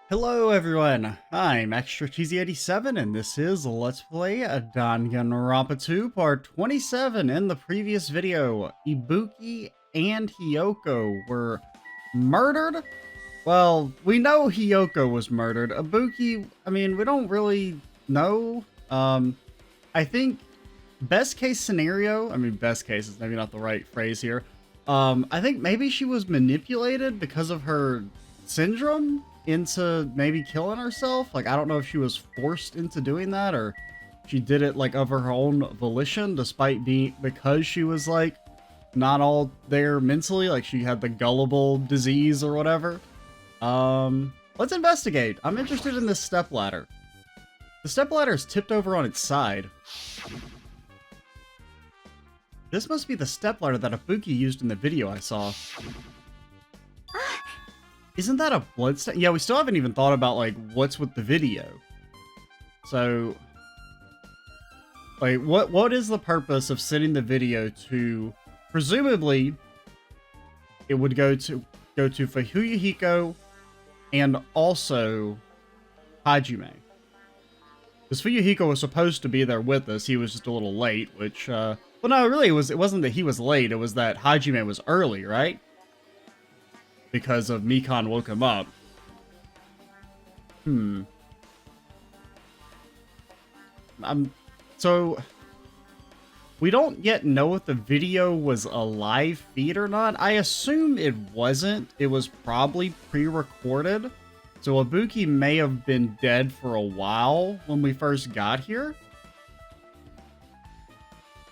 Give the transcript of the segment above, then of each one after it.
Hello everyone, I'm Extra Cheesy 87 and this is Let's Play a Danganronpa 2 Part 27. In the previous video, Ibuki and Hiyoko were murdered. Well, we know Hiyoko was murdered. Ibuki, we don't really know. I think best case scenario, best case is maybe not the right phrase here. I think maybe she was manipulated because of her syndrome into maybe killing herself. Like, I don't know if she was forced into doing that or she did it like of her own volition, despite because she was like not all there mentally, like she had the gullible disease or whatever. Let's investigate. I'm interested in this stepladder. The stepladder is tipped over on its side. This must be the stepladder that Ibuki used in the video I saw. Isn't that a blood stain? Yeah, we still haven't even thought about, like, what's with the video. So, like, what is the purpose of sending the video to, presumably, it would go to Fuyuhiko and also Hajime. Because Fuyuhiko was supposed to be there with us, he was just a little late, which, well, no, really, it wasn't that he was late, it was that Hajime was early, right? Because of Mikan woke him up. So we don't yet know if the video was a live feed or not. I assume it wasn't. It was probably pre-recorded. So Ibuki may have been dead for a while when we first got here.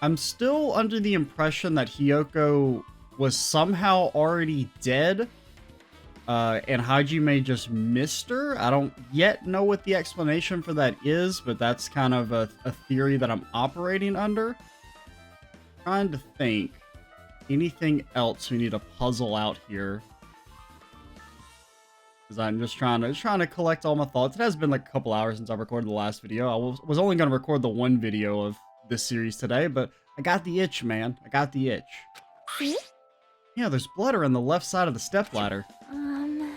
I'm still under the impression that Hiyoko was somehow already dead. And Hajime just missed her. I don't yet know what the explanation for that is, but that's kind of a theory that I'm operating under. Trying to think. Anything else we need to puzzle out here? Because I'm just trying to collect all my thoughts. It has been like a couple hours since I recorded the last video. I was only going to record the one video of this series today, but I got the itch, man. I got the itch. See? Yeah, there's blood around the left side of the stepladder.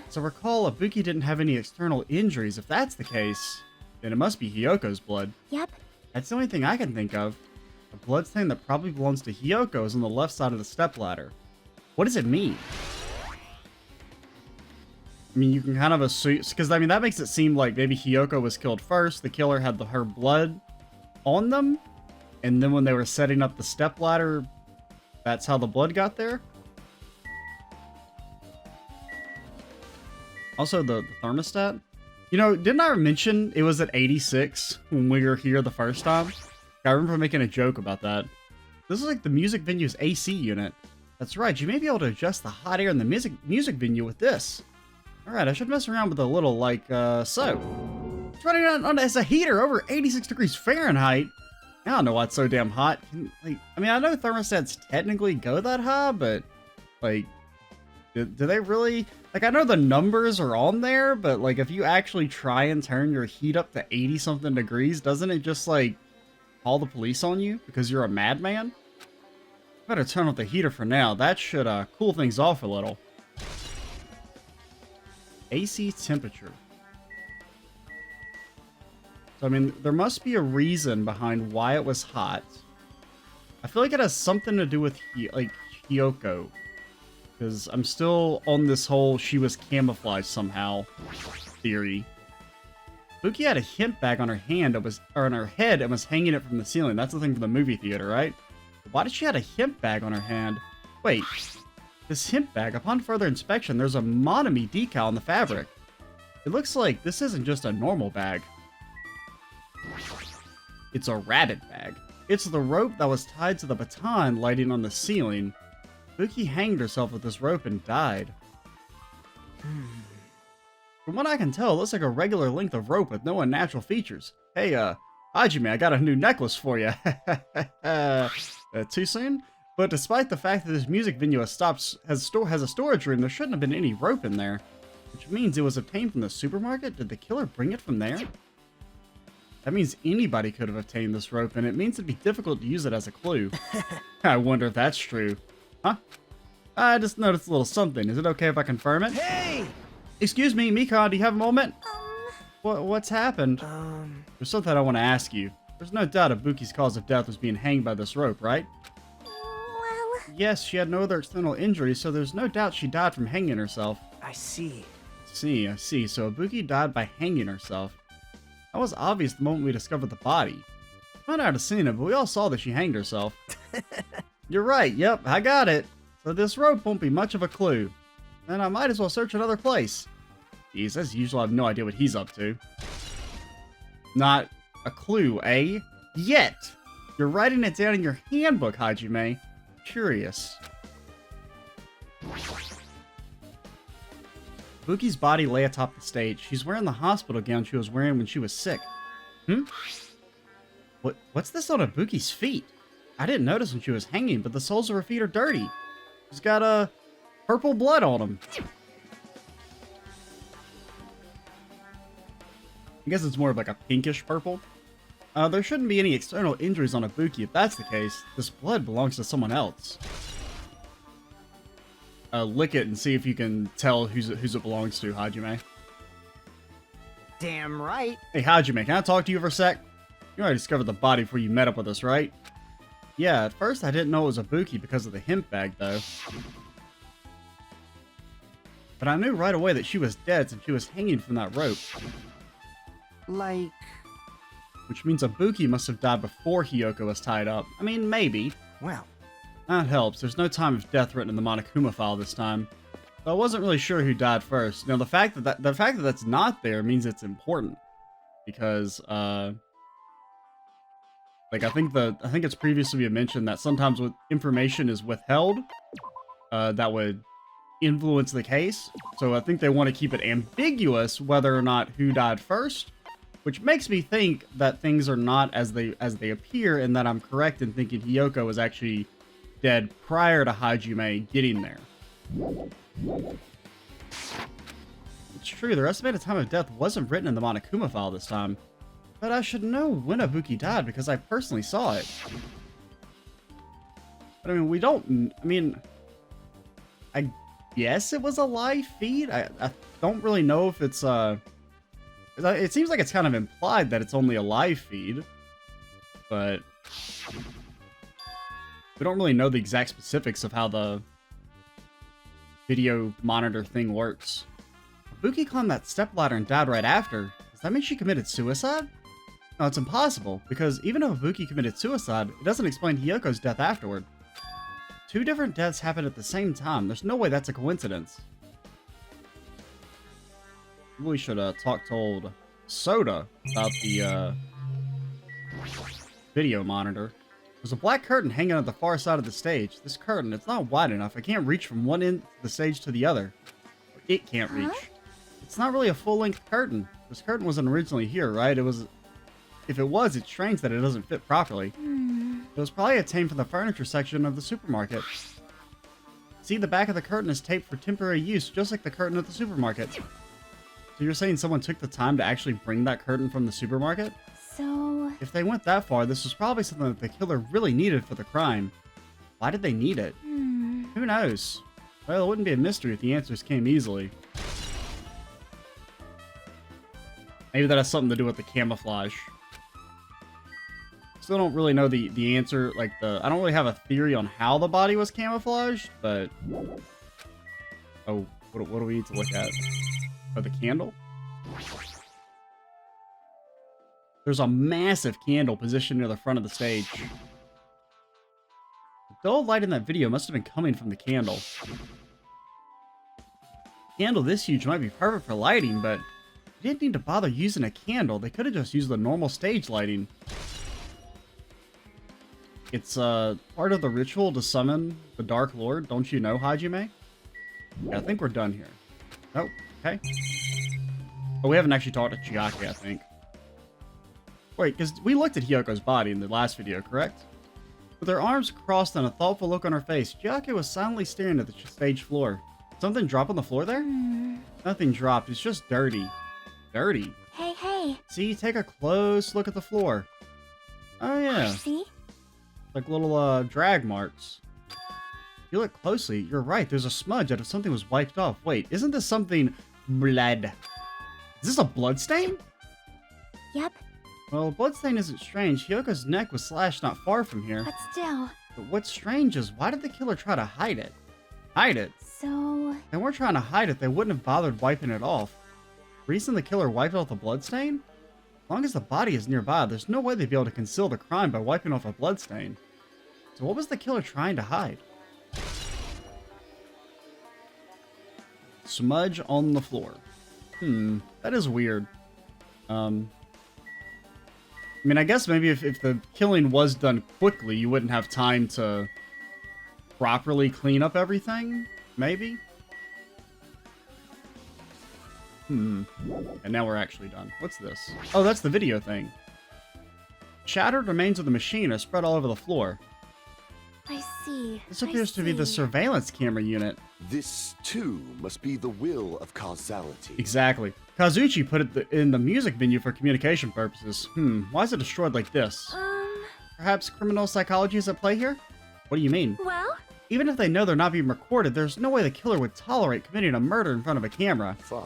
So recall, Ibuki didn't have any external injuries. If that's the case, then it must be Hiyoko's blood. Yep. That's the only thing I can think of. A bloodstain that probably belongs to Hiyoko is on the left side of the stepladder. What does it mean? I mean, you can kind of assume, because that makes it seem like maybe Hiyoko was killed first, the killer had her blood on them, and then when they were setting up the stepladder, that's how the blood got there? Also, the thermostat. You know, didn't I mention it was at 86 when we were here the first time? I remember making a joke about that. This is like the music venue's AC unit. That's right, you may be able to adjust the hot air in the music venue with this. Alright, I should mess around with a little, like, so. It's running on as a heater over 86 degrees Fahrenheit. I don't know why it's so damn hot. I know thermostats technically go that high, but, like, do they really? Like, I know the numbers are on there, but, like, if you actually try and turn your heat up to 80-something degrees, doesn't it just, like, call the police on you because you're a madman? Better turn off the heater for now. That should, cool things off a little. AC temperature. So, there must be a reason behind why it was hot. I feel like it has something to do with, Hiyoko. Because I'm still on this whole she was camouflaged somehow theory. Ibuki had a hemp bag on her hand, on her head, and was hanging it from the ceiling. That's the thing for the movie theater, right? Why did she have a hemp bag on her hand? Wait, this hemp bag, upon further inspection, there's a Monokuma decal on the fabric. It looks like this isn't just a normal bag. It's a rabbit bag. It's the rope that was tied to the baton lighting on the ceiling. Ibuki hanged herself with this rope and died. From what I can tell, it looks like a regular length of rope with no unnatural features. Hey, Hajime, I got a new necklace for you. Too soon? But despite the fact that this music venue has a storage room, there shouldn't have been any rope in there. Which means it was obtained from the supermarket? Did the killer bring it from there? That means anybody could have obtained this rope, and it means it'd be difficult to use it as a clue. I wonder if that's true. Huh? I just noticed a little something. Is it okay if I confirm it? Hey! Excuse me, Mika, do you have a moment? What's happened? There's something I want to ask you. There's no doubt Ibuki's cause of death was being hanged by this rope, right? Well... Yes, she had no other external injuries, so there's no doubt she died from hanging herself. I see. I see. So Ibuki died by hanging herself. That was obvious the moment we discovered the body. I might not have seen it, but we all saw that she hanged herself. You're right, yep, I got it. So this rope won't be much of a clue. And I might as well search another place. Jeez, as usual, I have no idea what he's up to. Not a clue, eh? Yet! You're writing it down in your handbook, Hajime. Curious. Buki's body lay atop the stage. She's wearing the hospital gown she was wearing when she was sick. What's this on Ibuki's feet? I didn't notice when she was hanging, but the soles of her feet are dirty. She's got purple blood on them. I guess it's more of like a pinkish purple. There shouldn't be any external injuries on Ibuki if that's the case. This blood belongs to someone else. Lick it and see if you can tell whose it belongs to, Hajime. Damn right. Hey, Hajime, can I talk to you for a sec? You already discovered the body before you met up with us, right? Yeah, at first I didn't know it was Ibuki because of the hemp bag, though. But I knew right away that she was dead since she was hanging from that rope. Like... Which means Ibuki must have died before Hiyoko was tied up. I mean, maybe. Well... That helps. There's no time of death written in the Monokuma file this time. So I wasn't really sure who died first. Now, the fact that that's not there means it's important. Because, like, I think it's previously been mentioned that sometimes when information is withheld, that would influence the case. So I think they want to keep it ambiguous whether or not who died first, which makes me think that things are not as they appear, and that I'm correct in thinking Hiyoko was actually dead prior to Hajime getting there. It's true, the estimated time of death wasn't written in the Monokuma file this time. But I should know when Ibuki died because I personally saw it. But I mean, we don't... I mean... I guess it was a live feed? I don't really know if it's... It seems like it's kind of implied that it's only a live feed. But... we don't really know the exact specifics of how the video monitor thing works. Ibuki climbed that stepladder and died right after. Does that mean she committed suicide? No, it's impossible, because even if Ibuki committed suicide, it doesn't explain Hiyoko's death afterward. Two different deaths happened at the same time. There's no way that's a coincidence. We should talk to old Soda about the video monitor. There's a black curtain hanging at the far side of the stage. This curtain, it's not wide enough. I can't reach from one end of the stage to the other. Or it can't reach. It's not really a full-length curtain. This curtain wasn't originally here, right? If it was, it's strange that it doesn't fit properly. It was probably obtained from the furniture section of the supermarket. See, the back of the curtain is taped for temporary use, just like the curtain at the supermarket. So you're saying someone took the time to actually bring that curtain from the supermarket? So... If they went that far, this was probably something that the killer really needed for the crime. Why did they need it? Who knows? Well, it wouldn't be a mystery if the answers came easily. Maybe that has something to do with the camouflage. Still don't really know the answer, like I don't really have a theory on how the body was camouflaged, but... Oh, what do we need to look at? Oh, the candle? There's a massive candle positioned near the front of the stage. The dull light in that video must have been coming from the candle. A candle this huge might be perfect for lighting, but they didn't need to bother using a candle. They could have just used the normal stage lighting. It's part of the ritual to summon the Dark Lord, don't you know, Hajime? Yeah, I think we're done here. Oh, okay. Oh, we haven't actually talked to Chiaki, I think. Wait, because we looked at Hiyoko's body in the last video, correct? With her arms crossed and a thoughtful look on her face, Chiaki was silently staring at the stage floor. Something drop on the floor there? Nothing dropped, it's just dirty. Dirty. Hey. See, take a close look at the floor. Oh yeah. See? Like little drag marks. If you look closely, you're right, there's a smudge as if something was wiped off. Wait, isn't this something Blood. Is this a blood stain? Yep, Well, a bloodstain isn't strange. Hyoko's neck was slashed not far from here. but still. But what's strange is, why did the killer try to hide it? Hide it? So, If they weren't trying to hide it, they wouldn't have bothered wiping it off. The reason the killer wiped off the bloodstain? As long as the body is nearby, there's no way they'd be able to conceal the crime by wiping off a bloodstain. So what was the killer trying to hide? Smudge on the floor. That is weird. I mean, I guess maybe if the killing was done quickly, you wouldn't have time to properly clean up everything? Maybe? And now we're actually done. What's this? Oh, that's the video thing. Shattered remains of the machine are spread all over the floor. I see. This appears to be the surveillance camera unit. This, too, must be the will of causality. Exactly. Kazuchi put it in the music venue for communication purposes. Why is it destroyed like this? Perhaps criminal psychology is at play here? What do you mean? Well? Even if they know they're not being recorded, there's no way the killer would tolerate committing a murder in front of a camera. Fine.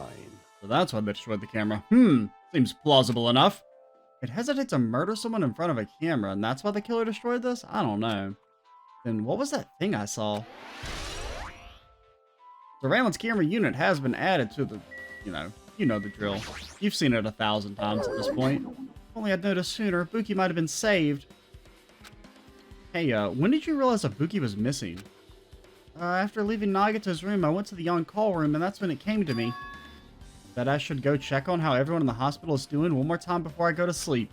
So that's why they destroyed the camera. Seems plausible enough. It hesitates to murder someone in front of a camera, and that's why the killer destroyed this? I don't know. Then what was that thing I saw? Surveillance camera unit has been added to the, you know the drill. You've seen it 1,000 times at this point. If only I'd noticed sooner, Buki might have been saved. Hey, when did you realize that Buki was missing? After leaving Nagato's room, I went to the on-call room, and that's when it came to me that I should go check on how everyone in the hospital is doing one more time before I go to sleep.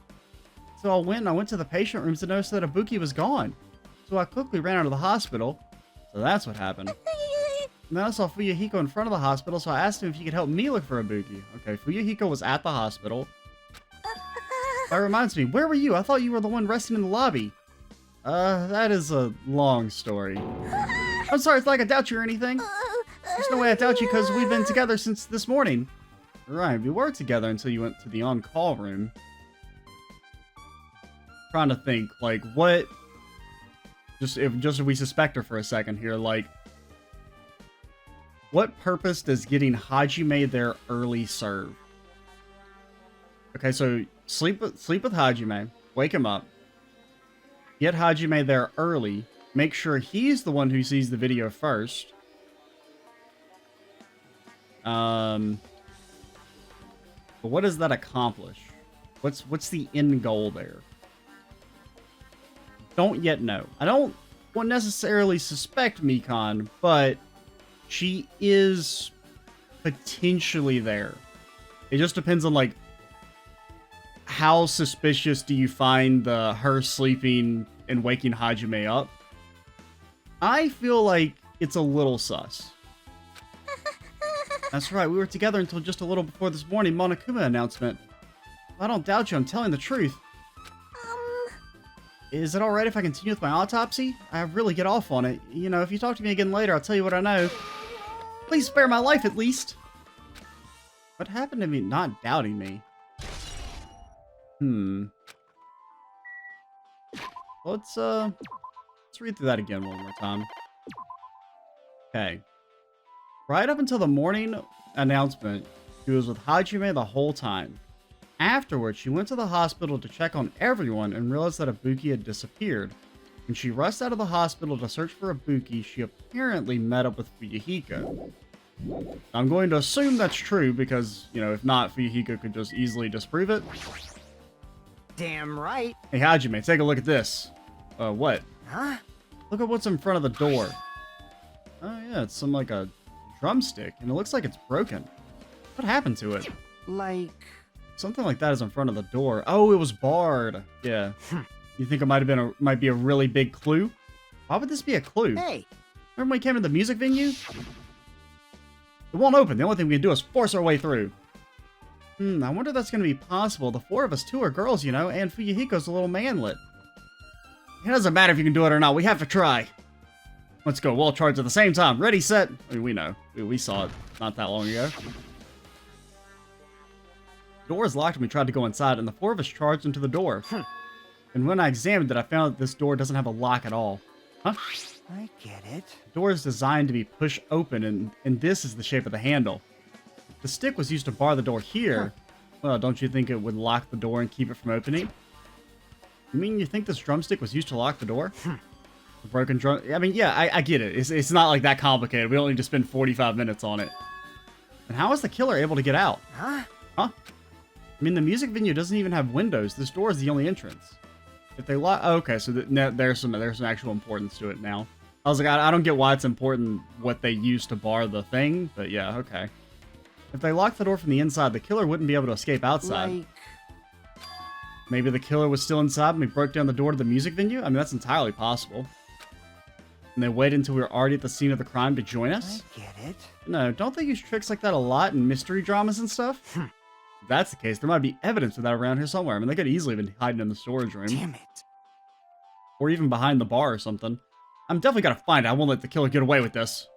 So I went to the patient rooms to notice that Ibuki was gone. So I quickly ran out of the hospital. So that's what happened. And then I saw Fuyuhiko in front of the hospital, so I asked him if he could help me look for Ibuki. Okay, Fuyuhiko was at the hospital. That reminds me, where were you? I thought you were the one resting in the lobby. That is a long story. I'm sorry, it's like I doubt you or anything. There's no way I doubt you because we've been together since this morning. Right, we were together until you went to the on-call room. Trying to think, like, what... Just if we suspect her for a second here, like... What purpose does getting Hajime there early serve? Okay, so sleep with Hajime, wake him up, get Hajime there early, make sure he's the one who sees the video first. But what does that accomplish? What's the end goal there? Don't yet know. I don't necessarily suspect Mikan, but she is potentially there. It just depends on, like, how suspicious do you find her sleeping and waking Hajime up? I feel like it's a little sus. That's right, we were together until just a little before this morning Monokuma announcement. I don't doubt you, I'm telling the truth. Is it alright if I continue with my autopsy? I really get off on it. You know, if you talk to me again later, I'll tell you what I know. Please spare my life at least. What happened to me not doubting me? Let's read through that again one more time. Okay. Right up until the morning announcement, she was with Hajime the whole time. Afterwards, she went to the hospital to check on everyone and realized that Ibuki had disappeared. When she rushed out of the hospital to search for Ibuki, she apparently met up with Fuyuhiko. I'm going to assume that's true because, you know, if not, Fuyuhiko could just easily disprove it. Damn right. Hey, Hajime, take a look at this. What? Huh? Look at what's in front of the door. Oh, yeah, it's like a drumstick, and it looks like it's broken. What happened to it? Like... Something like that is in front of the door. Oh, it was barred. Yeah. You think it might be a really big clue? Why would this be a clue? Hey! Remember when we came to the music venue? It won't open. The only thing we can do is force our way through. I wonder if that's going to be possible. The four of us, two are girls, you know, and Fuyuhiko's a little manlet. It doesn't matter if you can do it or not. We have to try. Let's go. We'll all charge at the same time. Ready, set. I mean, we know. We saw it not that long ago. The door is locked and we tried to go inside, and the four of us charged into the door. And when I examined it, I found that this door doesn't have a lock at all. Huh? I get it. The door is designed to be pushed open, and this is the shape of the handle. the stick was used to bar the door here, well, don't you think it would lock the door and keep it from opening? You mean you think this drumstick was used to lock the door? The broken drum... I mean, yeah, I get it. It's not like that complicated. We don't need to spend 45 minutes on it. And how is the killer able to get out? Huh? Huh? I mean, the music venue doesn't even have windows. This door is the only entrance. If they lock... Oh, okay, so there's some actual importance to it now. I was like, I don't get why it's important what they use to bar the thing, but yeah, okay. If they locked the door from the inside, the killer wouldn't be able to escape outside. Like... Maybe the killer was still inside and we broke down the door to the music venue? I mean, that's entirely possible. And they waited until we were already at the scene of the crime to join us? I get it. No, don't they use tricks like that a lot in mystery dramas and stuff? If that's the case, there might be evidence of that around here somewhere. I mean, they could easily have been hiding in the storage room. Damn it. Or even behind the bar or something. I'm definitely gonna find it. I won't let the killer get away with this.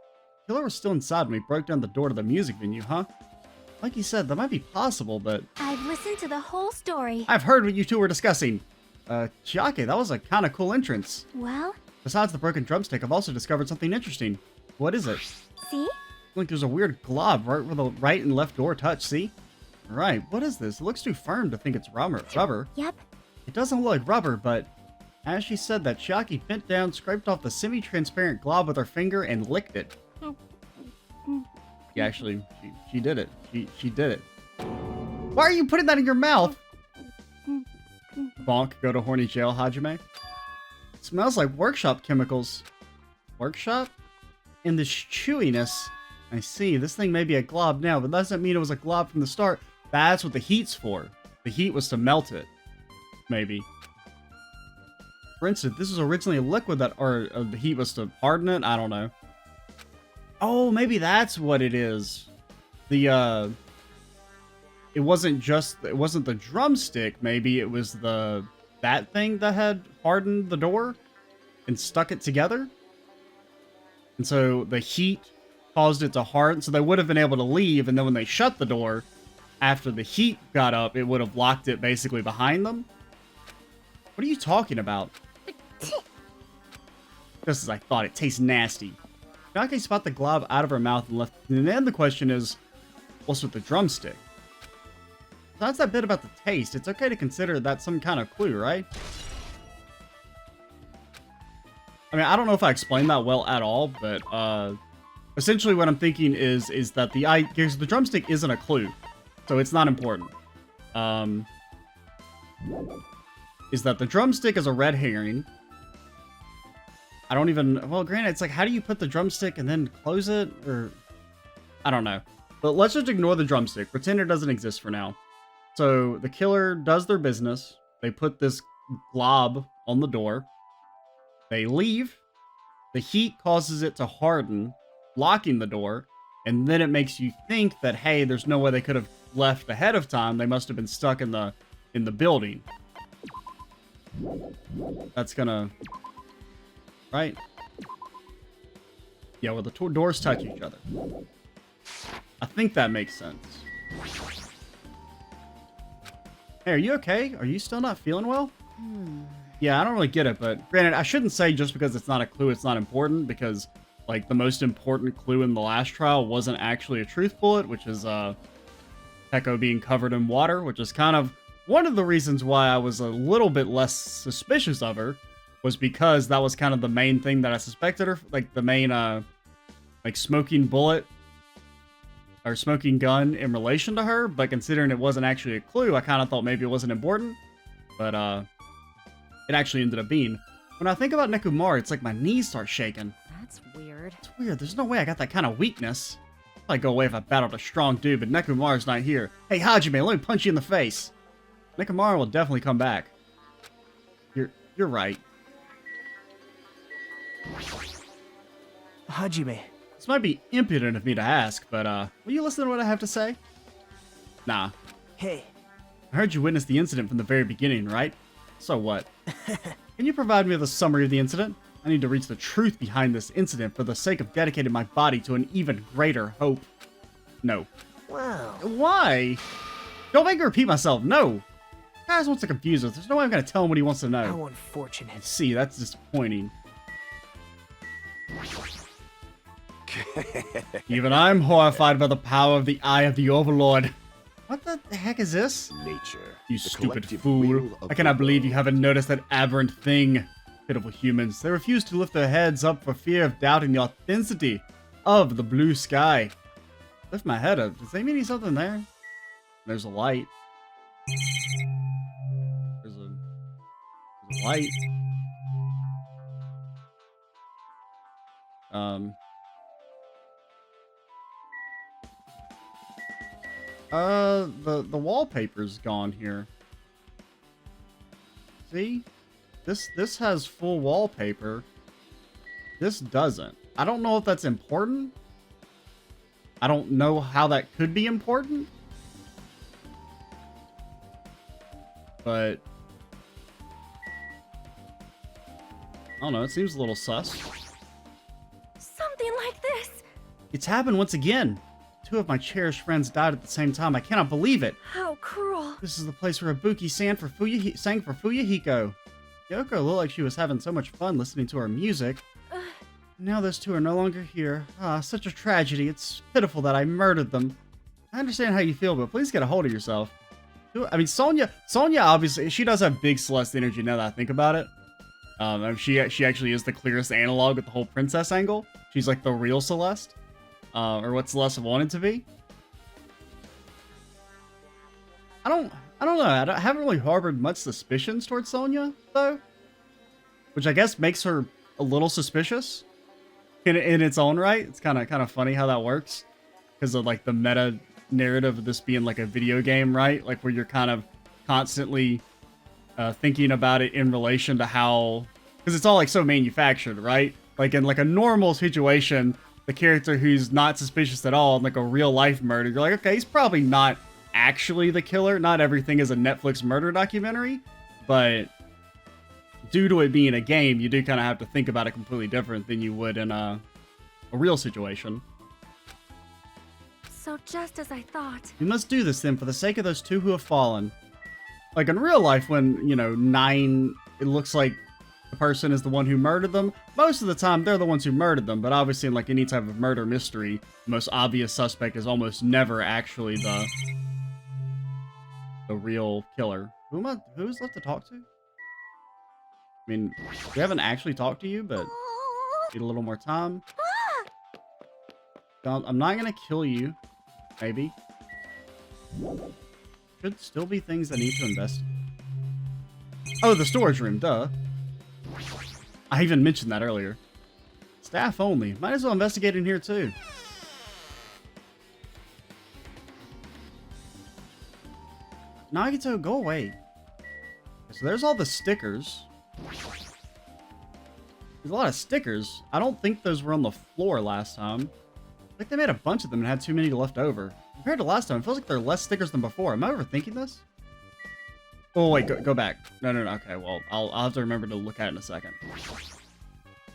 The killer was still inside when we broke down the door to the music venue, huh? Like you said, that might be possible, but... I've listened to the whole story. I've heard what you two were discussing. Chiake, that was a kind of cool entrance. Well, Besides the broken drumstick, I've also discovered something interesting. What is it? see? Look, there's a weird glob right where the right and left door touch, see? Right, what is this? It looks too firm to think it's rubber. Yep. It doesn't look like rubber, but... As she said that, Chiake bent down, scraped off the semi-transparent glob with her finger, and licked it. Yeah, actually, she did it. She did it. Why are you putting that in your mouth? Bonk, go to horny jail, Hajime. It smells like workshop chemicals. Workshop? And this chewiness. I see, this thing may be a glob now, but that doesn't mean it was a glob from the start. That's what the heat's for. The heat was to melt it. Maybe. For instance, this was originally a liquid that, or the heat was to harden it? I don't know. Oh, maybe that's what it is. The, it wasn't the drumstick, maybe it was that thing that had hardened the door and stuck it together. And so the heat caused it to harden, so they would have been able to leave, and then when they shut the door, after the heat got up, it would have locked it basically behind them. What are you talking about? Just as I thought, it tastes nasty. Chiake spat the glob out of her mouth and left. And then the question is, what's with the drumstick? So that's that bit about the taste. It's okay to consider that some kind of clue, right? I mean, I don't know if I explained that well at all, but essentially what I'm thinking is that the drumstick isn't a clue, so it's not important. Is that the drumstick is a red herring. I don't even... Well, granted, it's like, how do you put the drumstick and then close it? Or... I don't know. But let's just ignore the drumstick. Pretend it doesn't exist for now. So, the killer does their business. They put this glob on the door. They leave. The heat causes it to harden, locking the door. And then it makes you think that, hey, there's no way they could have left ahead of time. They must have been stuck in the building. That's gonna... Right? Yeah, well, the doors touch each other. I think that makes sense. Hey, are you okay? Are you still not feeling well? Yeah, I don't really get it, but granted, I shouldn't say just because it's not a clue, it's not important, because, like, the most important clue in the last trial wasn't actually a truth bullet, which is, Peko being covered in water, which is kind of one of the reasons why I was a little bit less suspicious of her, was because that was kind of the main thing that I suspected her, like, the main, like, smoking bullet, or smoking gun in relation to her, but considering it wasn't actually a clue, I kind of thought maybe it wasn't important, but, it actually ended up being. When I think about Nekumar, it's like my knees start shaking. That's weird. It's weird, there's no way I got that kind of weakness. I'd go away if I battled a strong dude, but Nekumar's not here. Hey, Hajime, let me punch you in the face. Nekumar will definitely come back. You're right. Hajime. This might be impudent of me to ask, but, will you listen to what I have to say? Nah. Hey. I heard you witnessed the incident from the very beginning, right? So what? Can you provide me with a summary of the incident? I need to reach the truth behind this incident for the sake of dedicating my body to an even greater hope. No. Wow. Why? Don't make me repeat myself. No. Guys wants to confuse us. There's no way I'm going to tell him what he wants to know. How unfortunate. See, that's disappointing. Even I'm horrified by the power of the Eye of the Overlord. What the heck is this? Nature. You the stupid collective fool. will of I cannot the believe you world. haven't noticed that aberrant thing. Pitiful humans. They refuse to lift their heads up for fear of doubting the authenticity of the blue sky. Lift my head up. Does that mean something there? There's a light. There's a light. The wallpaper's gone here. See? This has full wallpaper. This doesn't. I don't know if that's important. I don't know how that could be important. But I don't know, it seems a little sus. Something like this. It's happened once again. Two of my cherished friends died at the same time. I cannot believe it. How cruel. This is the place where Ibuki sang for Fuyuhiko. Yoko looked like she was having so much fun listening to her music. Now those two are no longer here. Ah, such a tragedy. It's pitiful that I murdered them. I understand how you feel, but please get a hold of yourself. I mean, Sonya obviously, she does have big Celeste energy now that I think about it. She actually is the clearest analog with the whole princess angle. She's like the real Celeste. Or what Celeste wanted to be. I don't know. I haven't really harbored much suspicions towards Sonya, though. Which I guess makes her a little suspicious. In its own right. It's kind of funny how that works. Because of like the meta narrative of this being like a video game, right? Like where you're kind of constantly thinking about it in relation to how... Because it's all like so manufactured, right? Like in like a normal situation, the character who's not suspicious at all in like a real life murder, you're like, okay, he's probably not actually the killer. Not everything is a Netflix murder documentary, but due to it being a game, you do kind of have to think about it completely different than you would in a real situation. So just as I thought. You must do this then for the sake of those two who have fallen. Like in real life, when, you know, it looks like the person is the one who murdered them, most of the time they're the ones who murdered them, but obviously in like any type of murder mystery, the most obvious suspect is almost never actually the real killer. Who's left to talk to? I mean, we haven't actually talked to you, but need a little more time. I'm not gonna kill you. Maybe. Should still be things I need to investigate. Oh, the storage room, duh. I even mentioned that earlier. Staff only. Might as well investigate in here too. Nagito, go away. So there's all the stickers. There's a lot of stickers. I don't think those were on the floor last time. I think they made a bunch of them and had too many left over. Compared to last time, it feels like there are less stickers than before. Am I overthinking this? Oh, wait, go back. No. Okay, well, I'll have to remember to look at it in a second.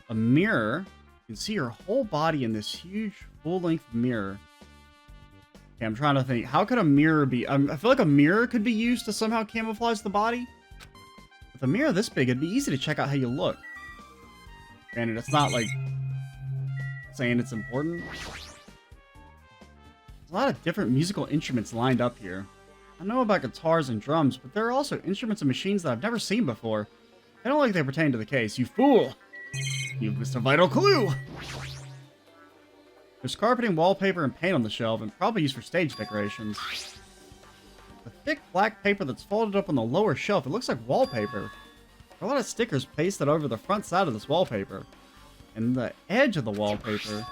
A mirror. You can see your whole body in this huge, full-length mirror. Okay, I'm trying to think. How could a mirror be... I feel like a mirror could be used to somehow camouflage the body. With a mirror this big, it'd be easy to check out how you look. Granted, it's not like saying it's important. There's a lot of different musical instruments lined up here. I know about guitars and drums, but there are also instruments and machines that I've never seen before. I don't like they pertain to the case. You fool! You've missed a vital clue! There's carpeting, wallpaper, and paint on the shelf, and probably used for stage decorations. The thick black paper that's folded up on the lower shelf, it looks like wallpaper. There are a lot of stickers pasted over the front side of this wallpaper. And the edge of the wallpaper,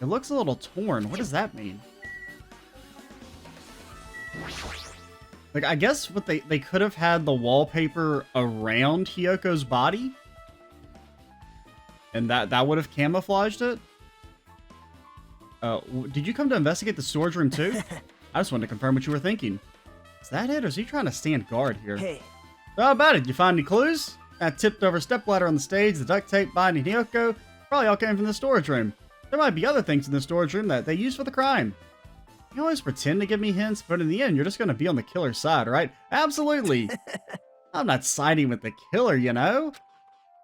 it looks a little torn. What does that mean? Like, I guess what they could have had the wallpaper around Hiyoko's body. And that would have camouflaged it. Did you come to investigate the storage room too? I just wanted to confirm what you were thinking. Is that it, or is he trying to stand guard here? Hey. How about it? Did you find any clues? That tipped over stepladder on the stage, the duct tape binding Hiyoko, probably all came from the storage room. There might be other things in the storage room that they used for the crime. You always pretend to give me hints, but in the end, you're just going to be on the killer's side, right? Absolutely. I'm not siding with the killer, you know?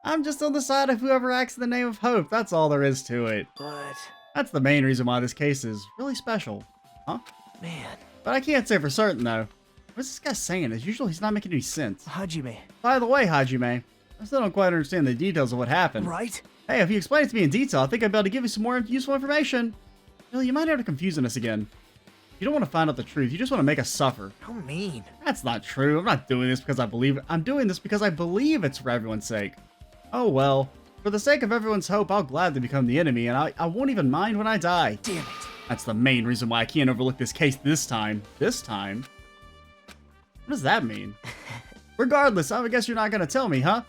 I'm just on the side of whoever acts in the name of hope. That's all there is to it. But... That's the main reason why this case is really special. Huh? Man, But I can't say for certain, though. What's this guy saying? As usual, he's not making any sense. Hajime. By the way, Hajime, I still don't quite understand the details of what happened. Right? Hey, if you explain it to me in detail, I think I'd be able to give you some more useful information. Billy, you might end up confusing us again. You don't want to find out the truth. You just want to make us suffer. How mean. That's not true. I'm not doing this because I believe it. I'm doing this because I believe it's for everyone's sake. Oh well. For the sake of everyone's hope, I'll gladly become the enemy, and I won't even mind when I die. Damn it. That's the main reason why I can't overlook this case this time. This time? What does that mean? Regardless, I guess you're not going to tell me, huh?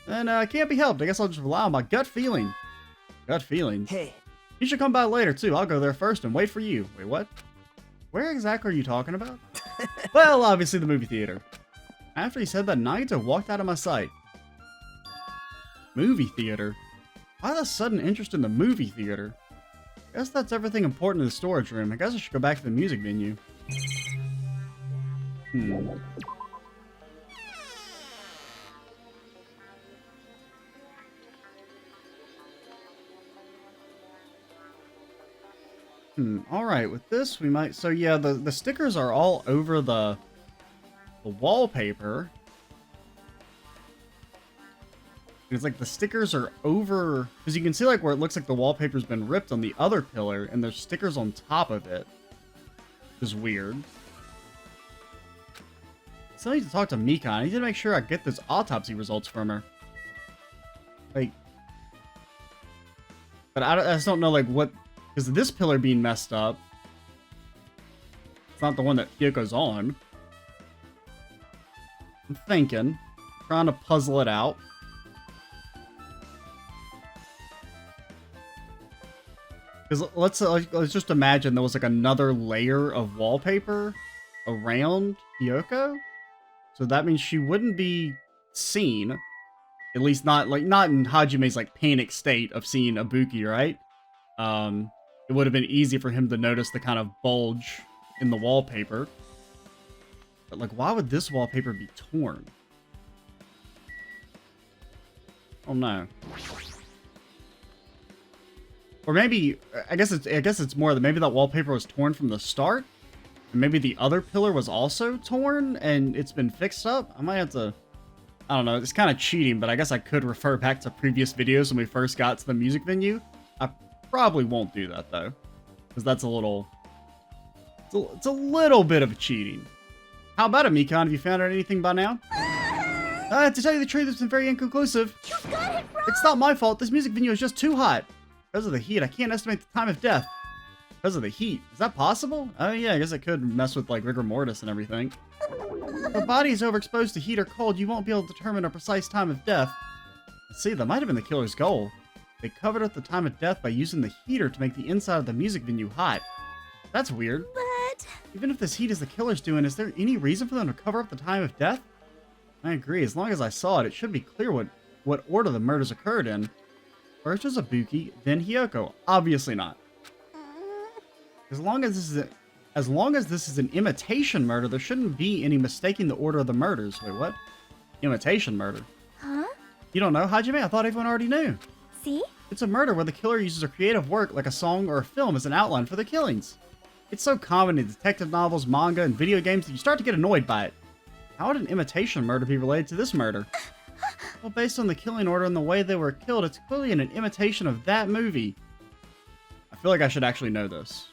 Then, can't be helped. I guess I'll just rely on my gut feeling. Gut feeling? Hey, You should come by later, too. I'll go there first and wait for you. Wait, what? Where exactly are you talking about? Well, obviously the movie theater. After he said that, Nagito walked out of my sight. Movie theater? Why the sudden interest in the movie theater? Guess that's everything important in the storage room. I guess I should go back to the music venue. Alright, with this we might... So yeah, the stickers are all over the wallpaper. It's like the stickers are over... Because you can see like where it looks like the wallpaper's been ripped on the other pillar, and there's stickers on top of it. Which is weird. So I need to talk to Mika. I need to make sure I get those autopsy results from her. Like... But I just don't know like what... Because this pillar being messed up, it's not the one that Hyoko's on. I'm thinking, trying to puzzle it out. Because let's just imagine there was like another layer of wallpaper around Hyoko, so that means she wouldn't be seen, at least not in Hajime's like panic state of seeing Ibuki, right? It would have been easy for him to notice the kind of bulge in the wallpaper. But, like, why would this wallpaper be torn? Oh, no. Or maybe, I guess it's more that maybe that wallpaper was torn from the start? And maybe the other pillar was also torn and it's been fixed up? I might have to... I don't know, it's kind of cheating, but I guess I could refer back to previous videos when we first got to the music venue. I probably won't do that though, because that's a little... It's a little bit of cheating. How about it, Mikan? Have you found out anything by now? To tell you the truth, it's been very inconclusive. You got it wrong! It's not my fault. This music venue is just too hot. Because of the heat, I can't estimate the time of death. Because of the heat. Is that possible? Oh yeah, I guess it could mess with like rigor mortis and everything. If the body is overexposed to heat or cold, you won't be able to determine a precise time of death. Let's see, that might have been the killer's goal. They covered up the time of death by using the heater to make the inside of the music venue hot. That's weird. But... Even if this heat is the killer's doing, is there any reason for them to cover up the time of death? I agree. As long as I saw it, it should be clear what order the murders occurred in. First was Ibuki, then Hyoko. Obviously not. As long as this is an imitation murder, there shouldn't be any mistaking the order of the murders. Wait, what? Imitation murder? Huh? You don't know, Hajime? I thought everyone already knew. See? It's a murder where the killer uses a creative work like a song or a film as an outline for the killings. It's so common in detective novels, manga, and video games that you start to get annoyed by it. How would an imitation murder be related to this murder? Well, based on the killing order and the way they were killed, it's clearly an imitation of that movie. I feel like I should actually know this.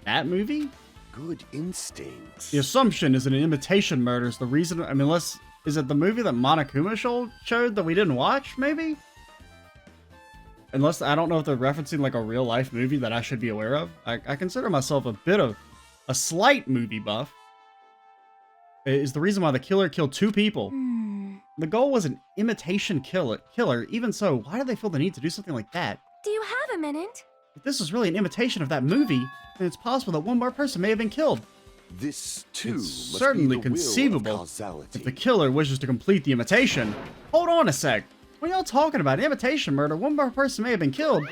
That movie? Good instincts. The assumption is that an imitation murder is the reason... I mean, unless... Is it the movie that Monokuma showed that we didn't watch, maybe? Unless, I don't know if they're referencing like a real life movie that I should be aware of. I consider myself a bit of a slight movie buff. It is the reason why the killer killed 2 people. The goal was an imitation killer. Even so, why did they feel the need to do something like that? Do you have a minute? If this was really an imitation of that movie, then it's possible that one more person may have been killed. This too It's must certainly be the will conceivable of causality. if the killer wishes to complete the imitation. Hold on a sec. What are y'all talking about? Imitation murder? One more person may have been killed.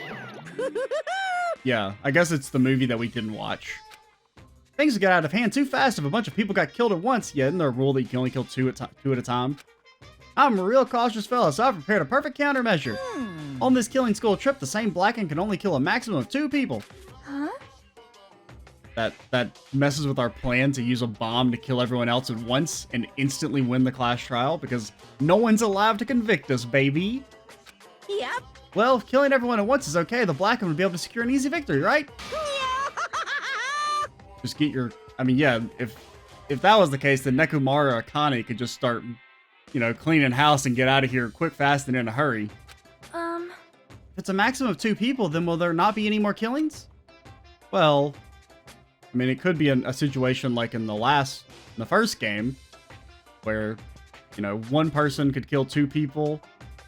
Yeah, I guess it's the movie that we didn't watch. Things got out of hand too fast if a bunch of people got killed at once. Yeah, isn't there a rule that you can only kill two at a time? I'm a real cautious fella, so I've prepared a perfect countermeasure. On this killing school trip, the same Blacken can only kill a maximum of 2 people. Huh? That messes with our plan to use a bomb to kill everyone else at once and instantly win the class trial because no one's alive to convict us, baby. Yep. Well, if killing everyone at once is okay, the Blacken would be able to secure an easy victory, right? Just get your... I mean, yeah, if that was the case, then Nekumara or Akane could just start, you know, cleaning house and get out of here quick, fast, and in a hurry. If it's a maximum of 2 people, then will there not be any more killings? Well, I mean, it could be a situation like in the first game, where, you know, 1 person could kill 2 people.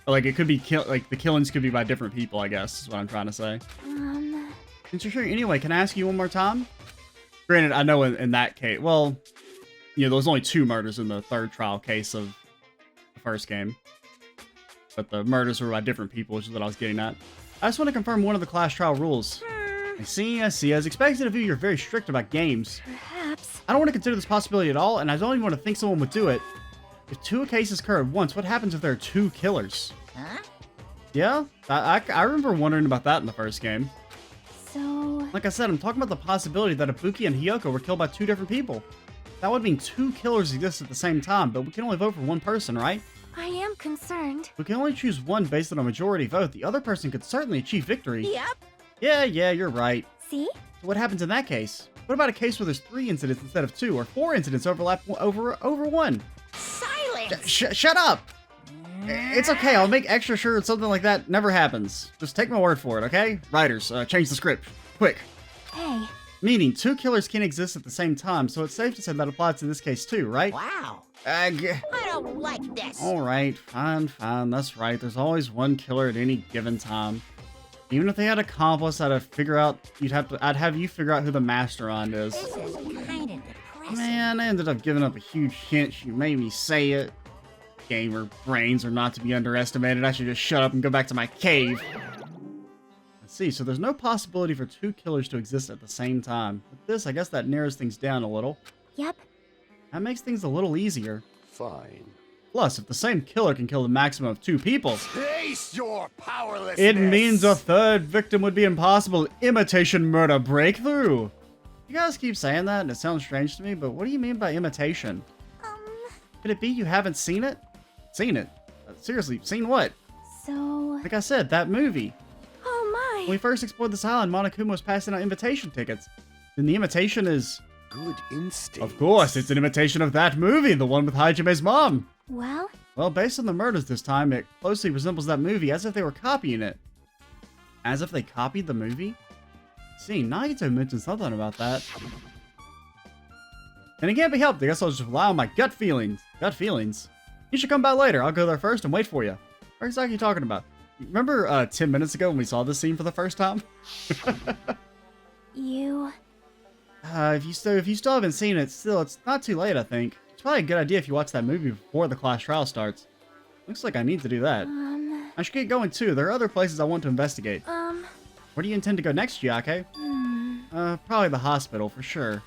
Or like, it could be, like, the killings could be by different people, I guess, is what I'm trying to say. Since you're here anyway, can I ask you one more time? Granted, I know in that case, well, you know, there was only 2 murders in the 3rd trial case of the first game. But the murders were by different people, which is what I was getting at. I just want to confirm one of the class trial rules. I see. As expected of you, you're very strict about games. Perhaps. I don't want to consider this possibility at all, and I don't even want to think someone would do it. If 2 cases occur at once, what happens if there are 2 killers? Yeah, I remember wondering about that in the first game. So... Like I said, I'm talking about the possibility that Ibuki and Hiyoko were killed by 2 different people. That would mean 2 killers exist at the same time, but we can only vote for 1 person, right? I am concerned. We can only choose 1 based on a majority vote. The other person could certainly achieve victory. Yep. Yeah, you're right. See? So what happens in that case? What about a case where there's 3 incidents instead of 2, or 4 incidents overlap over 1? Silence! Shut up! It's okay, I'll make extra sure something like that never happens. Just take my word for it, okay? Writers, change the script. Quick. Hey. Meaning, 2 killers can't exist at the same time, so it's safe to say that applies to this case too, right? Wow. I don't like this. Alright, fine, that's right. There's always 1 killer at any given time. Even if they had accomplice, I'd have you figure out who the mastermind is. This is kind of depressing. Man, I ended up giving up a huge hint. You made me say it. Gamer brains are not to be underestimated. I should just shut up and go back to my cave. Let's see, so there's no possibility for 2 killers to exist at the same time. With this, I guess that narrows things down a little. Yep. That makes things a little easier. Fine. Plus, if the same killer can kill the maximum of 2 people, Face your powerlessness. it means a 3rd victim would be impossible. Imitation murder breakthrough. You guys keep saying that, and it sounds strange to me, but what do you mean by imitation? Could it be you haven't seen it? Seen it? Seriously, seen what? So... Like I said, that movie. Oh my. When we first explored this island, Monokuma was passing out invitation tickets. Then the imitation is... Good instinct. Of course, it's an imitation of that movie, the one with Hajime's mom. Well? Well, based on the murders this time, it closely resembles that movie, as if they were copying it. As if they copied the movie? See, Nagito mentioned something about that. And it can't be helped, I guess I'll just rely on my gut feelings. Gut feelings? You should come by later, I'll go there first and wait for you. What exactly are you talking about? Remember 10 minutes ago when we saw this scene for the first time? You... If you still haven't seen it, it's not too late, I think. It's probably a good idea if you watch that movie before the class trial starts. Looks like I need to do that. I should get going too. There are other places I want to investigate. Where do you intend to go next, Chiake? Probably the hospital, for sure.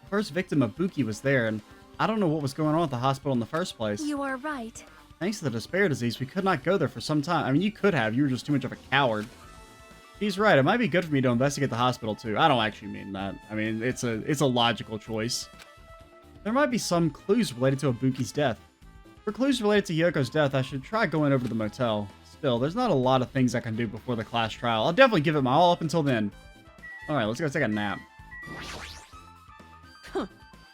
The first victim of Buki was there, and I don't know what was going on at the hospital in the first place. You are right. Thanks to the despair disease, we could not go there for some time. I mean, you could have. You were just too much of a coward. He's right. It might be good for me to investigate the hospital, too. I don't actually mean that. I mean, it's a logical choice. There might be some clues related to Ibuki's death. For clues related to Hyoko's death, I should try going over to the motel. Still, there's not a lot of things I can do before the class trial. I'll definitely give it my all up until then. Alright, let's go take a nap.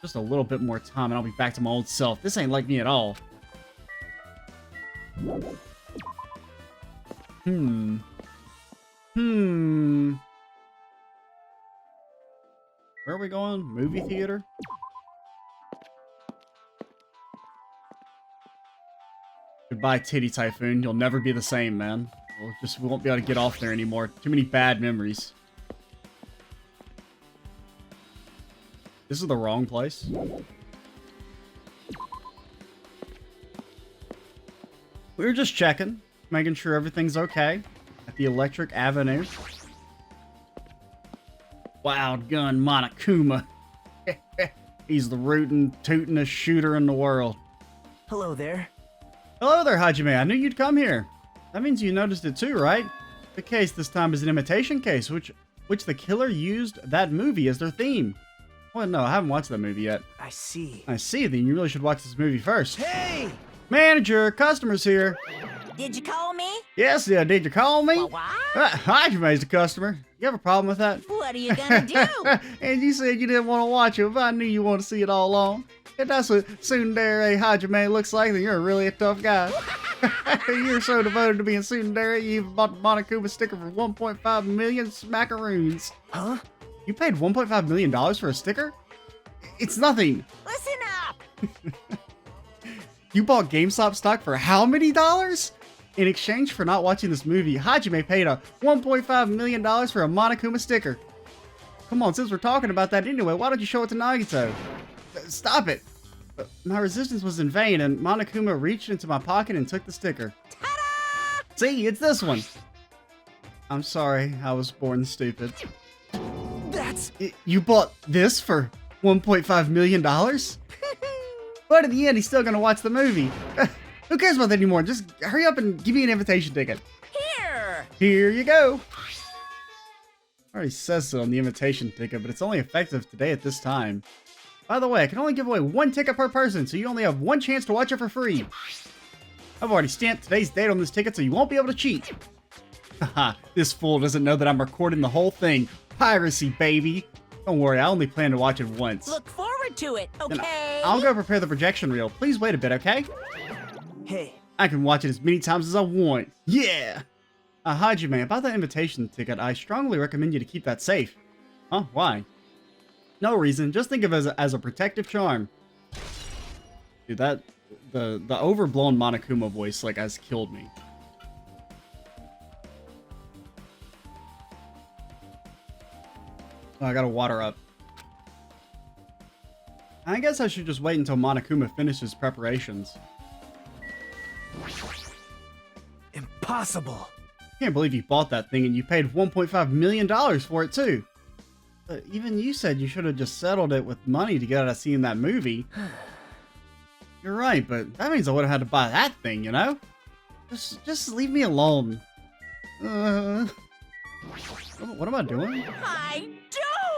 Just a little bit more time and I'll be back to my old self. This ain't like me at all. Where are we going? Movie theater? Goodbye, Titty Typhoon. You'll never be the same, man. We won't be able to get off there anymore. Too many bad memories. This is the wrong place. We were just checking, making sure everything's okay at the Electric Avenue. Wild Gun Monokuma. He's the rootin', tootin'est shooter in the world. Hello there. Hello there, Hajime. I knew you'd come here. That means you noticed it too, right? The case this time is an imitation case, which the killer used that movie as their theme. Well, no, I haven't watched that movie yet. I see. I see, then you really should watch this movie first. Hey! Manager, customers here. Did you call me? Yes, yeah, did you call me? What? Hajime's the customer. You have a problem with that? What are you gonna do? And you said you didn't want to watch it, but I knew you want to see it all along. If that's what Tsundere Hajime looks like, then you're really a tough guy. You're so devoted to being Tsundere, you even bought the Monokuma sticker for 1.5 million smackaroons. Huh? You paid $1.5 million for a sticker? It's nothing. Listen up. You bought GameStop stock for how many dollars? In exchange for not watching this movie, Hajime paid a $1.5 million for a Monokuma sticker. Come on, since we're talking about that anyway, why don't you show it to Nagito? Stop it! My resistance was in vain, and Monokuma reached into my pocket and took the sticker. Ta-da! See, it's this one. I'm sorry, I was born stupid. That's... You bought this for $1.5 million? But in the end, he's still gonna watch the movie. Who cares about that anymore? Just hurry up and give me an invitation ticket. Here. Here you go. Already says so on the invitation ticket, but it's only effective today at this time. By the way, I can only give away one ticket per person, so you only have one chance to watch it for free. I've already stamped today's date on this ticket, so you won't be able to cheat. Haha, this fool doesn't know that I'm recording the whole thing. Piracy, baby. Don't worry, I only plan to watch it once. Look forward to it, Then okay? I'll go prepare the projection reel. Please wait a bit, okay? Hey. I can watch it as many times as I want. Yeah! Hajime, about that invitation ticket, I strongly recommend you to keep that safe. Huh? Why? No reason. Just think of it as a protective charm. Dude, the overblown Monokuma voice, like, has killed me. Oh, I gotta water up. I guess I should just wait until Monokuma finishes preparations. Impossible. Can't believe you bought that thing and you paid $1.5 million for it too. But even you said you should have just settled it with money to get out of seeing that movie. You're right, but that means I would have had to buy that thing, you know? Just leave me alone. What am I doing? I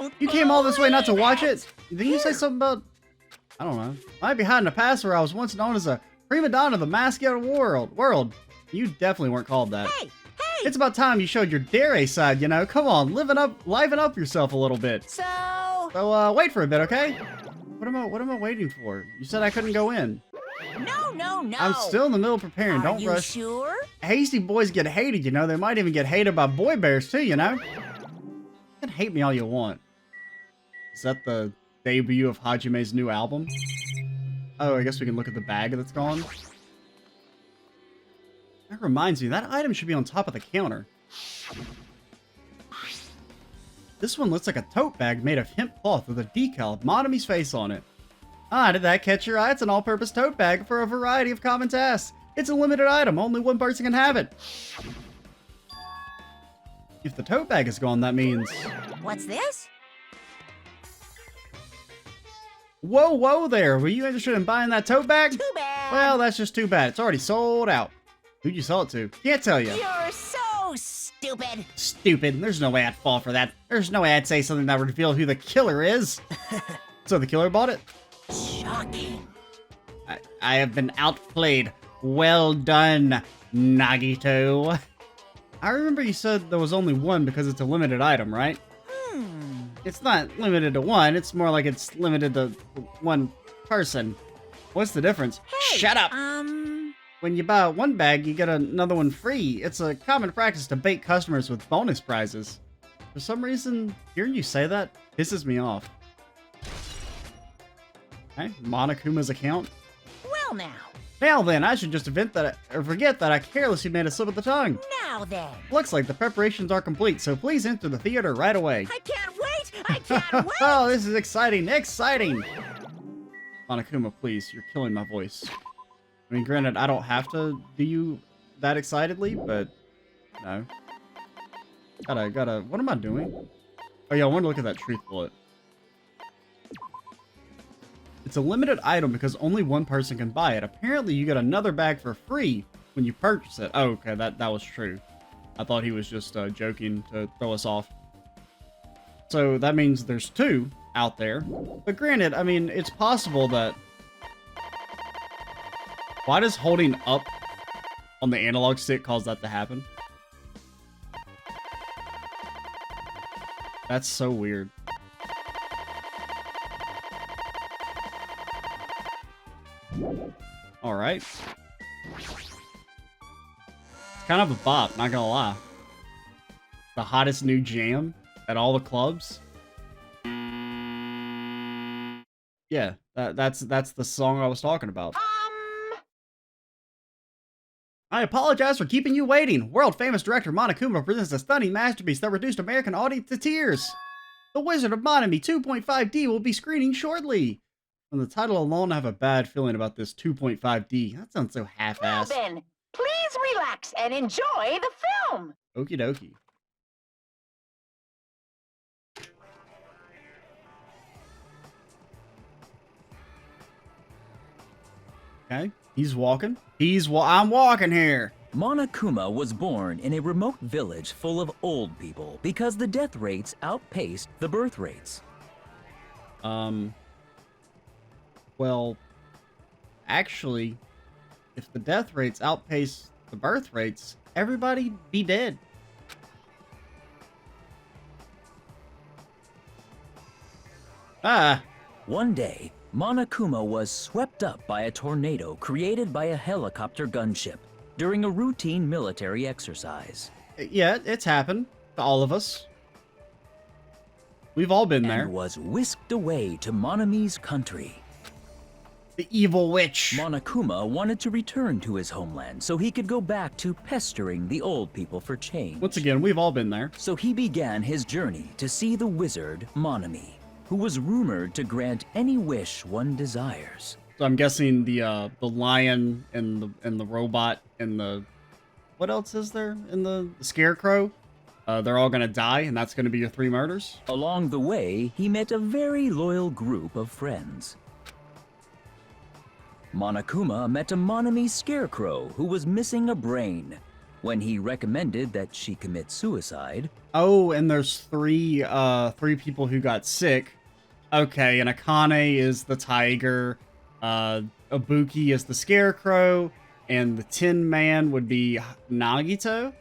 don't. You came all this way not to watch it? Didn't you say something about... I don't know. Might be hiding a past where I was once known as a prima donna of the mascot world. You definitely weren't called that. Hey, It's about time you showed your dare side, you know? Come on, liven up yourself a little bit. So, Wait for a bit, okay? What am I waiting for? You said I couldn't go in. no. I'm still in the middle of preparing, don't Are you rush. sure? Hasty boys get hated, you know? They might even get hated by boy bears too, you know? You can hate me all you want. Is that the debut of Hajime's new album? Oh, I guess we can look at the bag that's gone. That reminds me, that item should be on top of the counter. This one looks like a tote bag made of hemp cloth with a decal of Monomi's face on it. Ah, did that catch your eye? It's an all-purpose tote bag for a variety of common tasks. It's a limited item, only one person can have it. If the tote bag is gone, that means... What's this? Whoa there! Were you interested in buying that tote bag? Too bad. Well, that's just too bad. It's already sold out. Who'd you sell it to? Can't tell you. You're so stupid. Stupid. There's no way I'd fall for that. There's no way I'd say something that would reveal who the killer is. So the killer bought it? Shocking. I have been outplayed. Well done, Nagito. I remember you said there was only one because it's a limited item, right? It's not limited to one. It's more like it's limited to one person. What's the difference? Hey, Shut up! When you buy one bag, you get another one free. It's a common practice to bait customers with bonus prizes. For some reason, hearing you say that pisses me off. Okay, Monokuma's account. Well now. Now then, I should just forget that I carelessly made a slip of the tongue. Now then. Looks like the preparations are complete, so please enter the theater right away. I can't wait. I can't wait. Oh, this is exciting! Exciting! Monokuma, please, you're killing my voice. I mean, granted, I don't have to do you that excitedly, but no. Gotta. What am I doing? Oh yeah, I want to look at that truth bullet. It's a limited item because only one person can buy it. Apparently, you get another bag for free when you purchase it. Oh, okay, that was true. I thought he was just joking to throw us off. So that means there's 2 out there. But granted, I mean, it's possible that... Why does holding up on the analog stick cause that to happen? That's so weird. Alright. It's kind of a bop, not gonna lie. The hottest new jam at all the clubs. Yeah, that's the song I was talking about. I apologize for keeping you waiting. World-famous director Monokuma presents a stunning masterpiece that reduced American audience to tears. The Wizard of Monami 2.5D will be screening shortly. From the title alone, I have a bad feeling about this 2.5D. That sounds so half-assed. Well then, please relax and enjoy the film. Okie dokie. Okay, he's walking. I'm walking here. Monokuma was born in a remote village full of old people because the death rates outpaced the birth rates. Well, actually, if the death rates outpace the birth rates, everybody'd be dead. Ah. One day, Monokuma was swept up by a tornado created by a helicopter gunship during a routine military exercise. Yeah, it's happened to all of us. We've all been there. And was whisked away to Monami's country. The evil witch. Monokuma wanted to return to his homeland so he could go back to pestering the old people for change. Once again, we've all been there. So he began his journey to see the wizard Monami, who was rumored to grant any wish one desires. So I'm guessing the lion and the robot and the... What else is there in the scarecrow? They're all gonna die, and that's gonna be your 3 murders? Along the way, he met a very loyal group of friends. Monokuma met a Monami scarecrow who was missing a brain. When he recommended that she commit suicide... Oh, and there's 3 people who got sick. Okay, and Akane is the tiger, Ibuki is the scarecrow, and the Tin Man would be Nagito?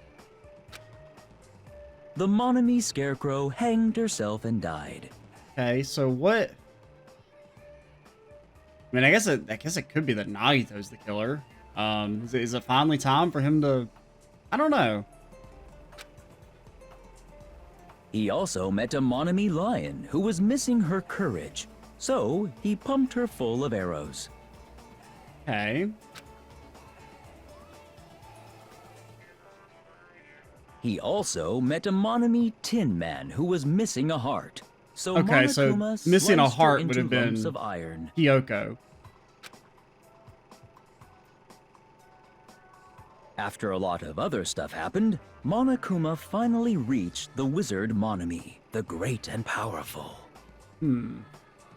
The Monami scarecrow hanged herself and died. Okay, so what... I mean, I guess it could be that Nagito's the killer. Is it finally time for him to... I don't know. He also met a Monami lion who was missing her courage, so he pumped her full of arrows. Okay. He also met a Monami Tin Man who was missing a heart. So Okay, so Monokuma missing a sliced her heart would into have been lumps of iron. Kyoko. After a lot of other stuff happened, Monokuma finally reached the wizard Monami, the great and powerful.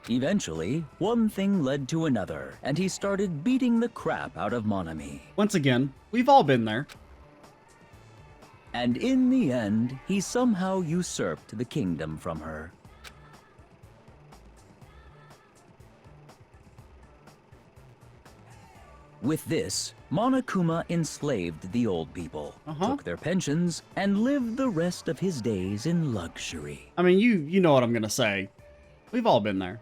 Eventually, one thing led to another, and he started beating the crap out of Monami. Once again, we've all been there. And in the end, he somehow usurped the kingdom from her. With this, Monokuma enslaved the old people, took their pensions, and lived the rest of his days in luxury. I mean, you know what I'm gonna say. We've all been there.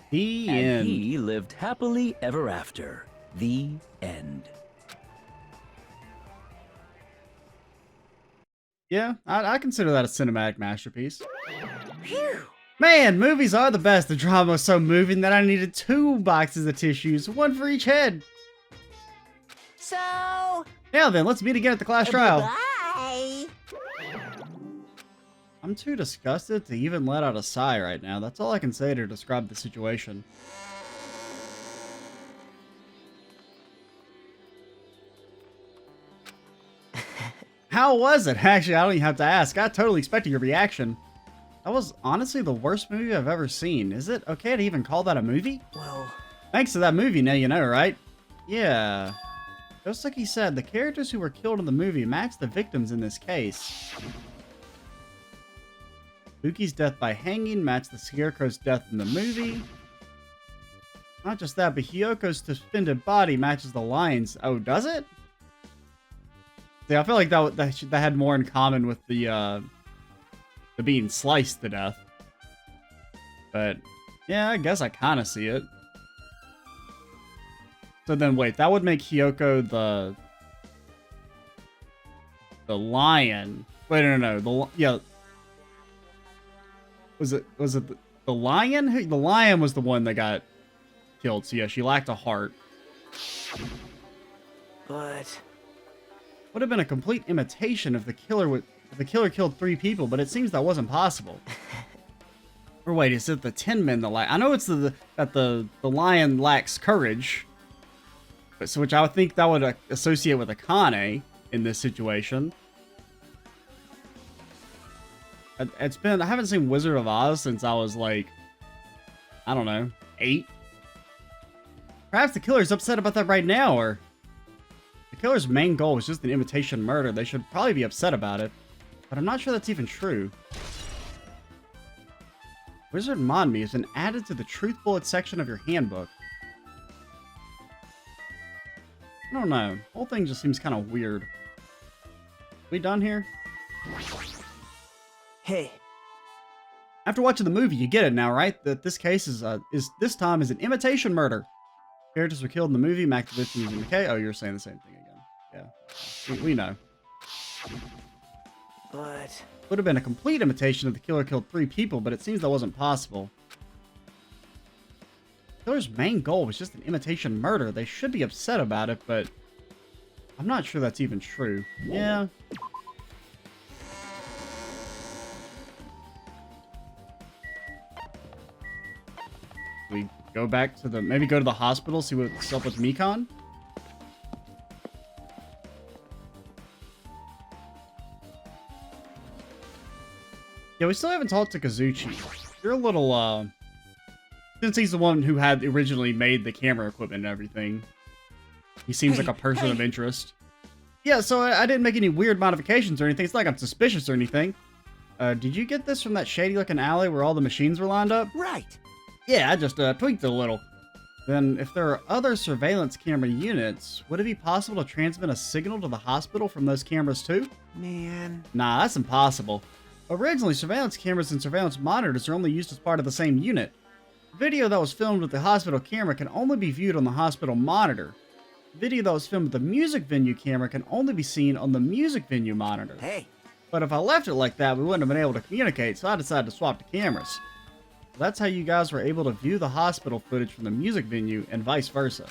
The And end. he lived happily ever after. The end. Yeah, I consider that a cinematic masterpiece. Phew. Man, movies are the best. The drama was so moving that I needed 2 boxes of tissues, 1 for each head. So... Now then, let's meet again at the class trial. Bye. I'm too disgusted to even let out a sigh right now. That's all I can say to describe the situation. How was it? Actually, I don't even have to ask. I totally expected your reaction. That was honestly the worst movie I've ever seen. Is it okay to even call that a movie? Well, Thanks to that movie, now you know, right? Yeah. Just like he said, the characters who were killed in the movie match the victims in this case. Buki's death by hanging matched the Scarecrow's death in the movie. Not just that, but Hyoko's suspended body matches the lion's. Oh, does it? See, I feel like that had more in common with the being sliced to death. But, yeah, I guess I kind of see it. So then, wait, that would make Hyoko the lion. Wait, no. Was it the lion? The lion was the one that got killed. So yeah, she lacked a heart. but Would have been a complete imitation if the killer killed 3 people, but it seems that wasn't possible. Or wait, is it the Tin Men I know it's that the lion lacks courage. So which I would think that would associate with Akane in this situation. I haven't seen Wizard of Oz since I was like, I don't know, 8. Perhaps the killer's upset about that right now, or the killer's main goal was just an imitation murder. They should probably be upset about it, but I'm not sure that's even true. Wizard Monmi has been added to the Truth Bullet section of your handbook. I don't know. The whole thing just seems kind of weird. We done here? hey, After watching the movie, you get it now, right? That this case is this time is an imitation murder. Characters were killed in the movie. Mac the victim is in the case. Oh, you're saying the same thing again. Yeah, we know. but Would have been a complete imitation if the killer killed 3 people, but it seems that wasn't possible. The killer's main goal was just an imitation murder. They should be upset about it, but I'm not sure that's even true. Yeah. We go back to maybe go to the hospital, see what's up with Mikan? Yeah, we still haven't talked to Kazuchi. You're a little, since he's the one who had originally made the camera equipment and everything, he seems like a person of interest. Yeah, so I didn't make any weird modifications or anything. It's not like I'm suspicious or anything. Did you get this from that shady-looking alley where all the machines were lined up? right. Yeah, I just tweaked it a little. Then, if there are other surveillance camera units, would it be possible to transmit a signal to the hospital from those cameras too? Man, Nah, that's impossible. Originally, surveillance cameras and surveillance monitors are only used as part of the same unit. Video that was filmed with the hospital camera can only be viewed on the hospital monitor. Video that was filmed with the music venue camera can only be seen on the music venue monitor. hey, But if I left it like that, we wouldn't have been able to communicate, so I decided to swap the cameras. That's how you guys were able to view the hospital footage from the music venue and vice versa.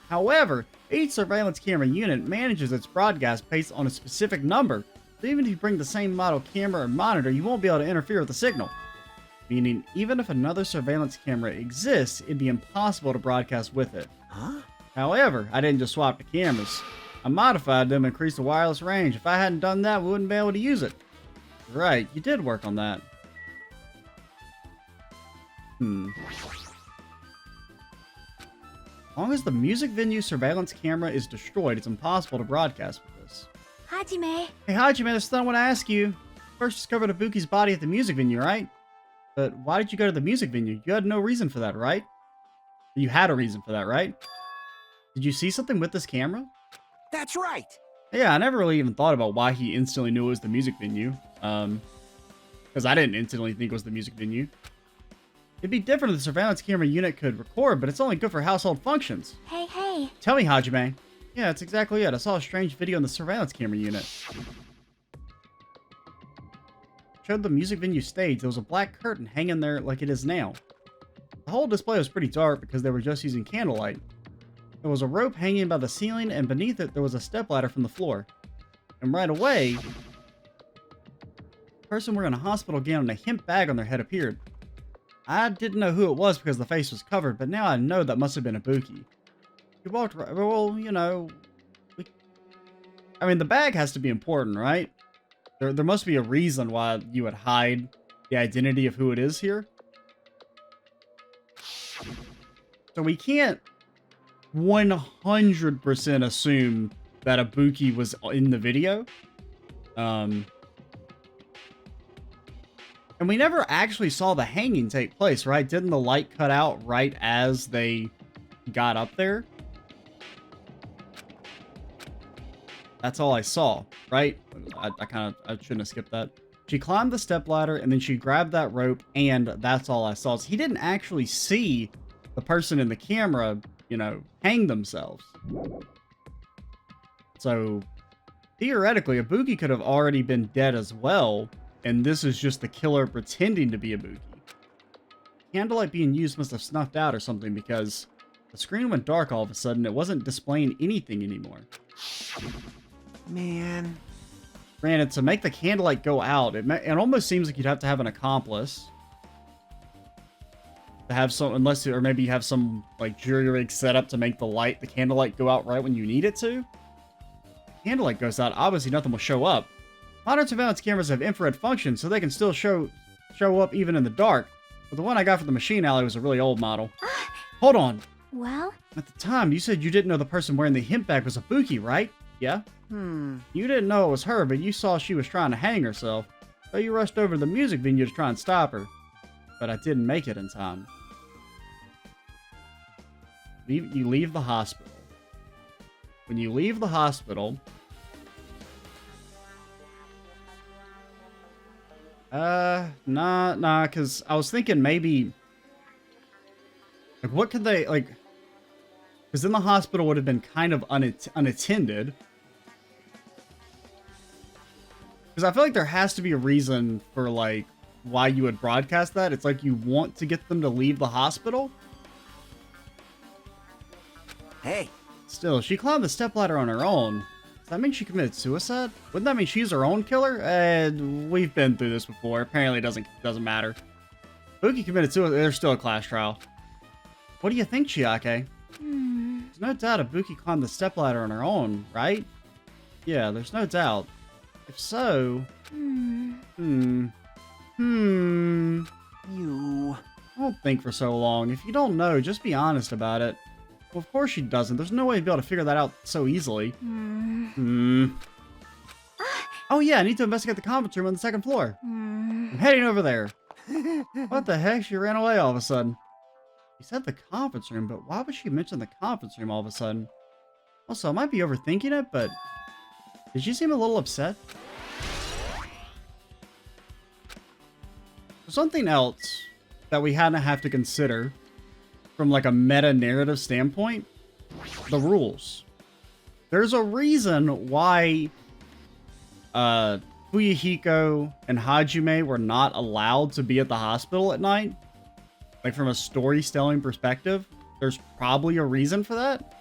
However, each surveillance camera unit manages its broadcast based on a specific number, so even if you bring the same model camera or monitor, you won't be able to interfere with the signal. Meaning, even if another surveillance camera exists, it'd be impossible to broadcast with it. huh? However, I didn't just swap the cameras. I modified them and increased the wireless range. If I hadn't done that, we wouldn't be able to use it. Right, you did work on that. As long as the music venue surveillance camera is destroyed, it's impossible to broadcast with this. Hajime. Hey Hajime, there's something I want to ask you. First discovered Ibuki's body at the music venue, right? But why did you go to the music venue? You had no reason for that, right? You had a reason for that, right? Did you see something with this camera? That's right. Yeah, I never really even thought about why he instantly knew it was the music venue. Because I didn't instantly think it was the music venue. It'd be different if the surveillance camera unit could record, but it's only good for household functions. Hey. Tell me, Hajime. Yeah, that's exactly it. I saw a strange video in the surveillance camera unit. Showed the music venue stage. There was a black curtain hanging there like it is now. The whole display was pretty dark because they were just using candlelight. There was a rope hanging by the ceiling, and beneath it there was a stepladder from the floor. And right away, a person wearing a hospital gown and a hemp bag on their head appeared. I didn't know who it was because the face was covered, but now I know that must have been Ibuki. He walked right, well, you know, I mean, the bag has to be important, right? There must be a reason why you would hide the identity of who it is here. So we can't 100% assume that Ibuki was in the video. And we never actually saw the hanging take place, right? Didn't the light cut out right as they got up there? That's all I saw, right? I shouldn't have skipped that. She climbed the stepladder and then she grabbed that rope, and that's all I saw. So he didn't actually see the person in the camera, you know, hang themselves. So theoretically, Ibuki could have already been dead as well, and this is just the killer pretending to be Ibuki. Candlelight being used must have snuffed out or something, because the screen went dark all of a sudden. It wasn't displaying anything anymore. Man. Granted, to make the candlelight go out, it almost seems like you'd have to have an accomplice. To have some, unless, or maybe you have some, like, jury rig set up to make the candlelight go out right when you need it to. Candlelight goes out, obviously nothing will show up. Modern surveillance cameras have infrared function, so they can still show up even in the dark. But the one I got from the machine alley was a really old model. Hold on. Well? At the time, you said you didn't know the person wearing the hemp bag was Ibuki, right? Yeah? You didn't know it was her, but you saw she was trying to hang herself. So you rushed over to the music venue to try and stop her. But I didn't make it in time. You leave the hospital. When you leave the hospital... Nah, because I was thinking maybe... Like, what could they, like... Because then the hospital would have been kind of unattended. Because I feel like there has to be a reason for, like, why you would broadcast that. It's like you want to get them to leave the hospital. Hey. Still, she climbed the stepladder on her own. Does that mean she committed suicide? Wouldn't that mean she's her own killer? We've been through this before. Apparently it doesn't matter. Ibuki committed suicide. There's still a class trial. What do you think, Chiake? There's no doubt Ibuki climbed the stepladder on her own, right? Yeah, there's no doubt. If so... You. Don't think for so long. If you don't know, just be honest about it. Well, of course she doesn't. There's no way to be able to figure that out so easily. Oh yeah, I need to investigate the conference room on the second floor. I'm heading over there. What the heck? She ran away all of a sudden. She said the conference room, but why would she mention the conference room all of a sudden? Also, I might be overthinking it, but... Did she seem a little upset? Something else that we had to have to consider from like a meta-narrative standpoint, the rules. There's a reason why Fuyuhiko and Hajime were not allowed to be at the hospital at night. Like from a story-telling perspective, there's probably a reason for that.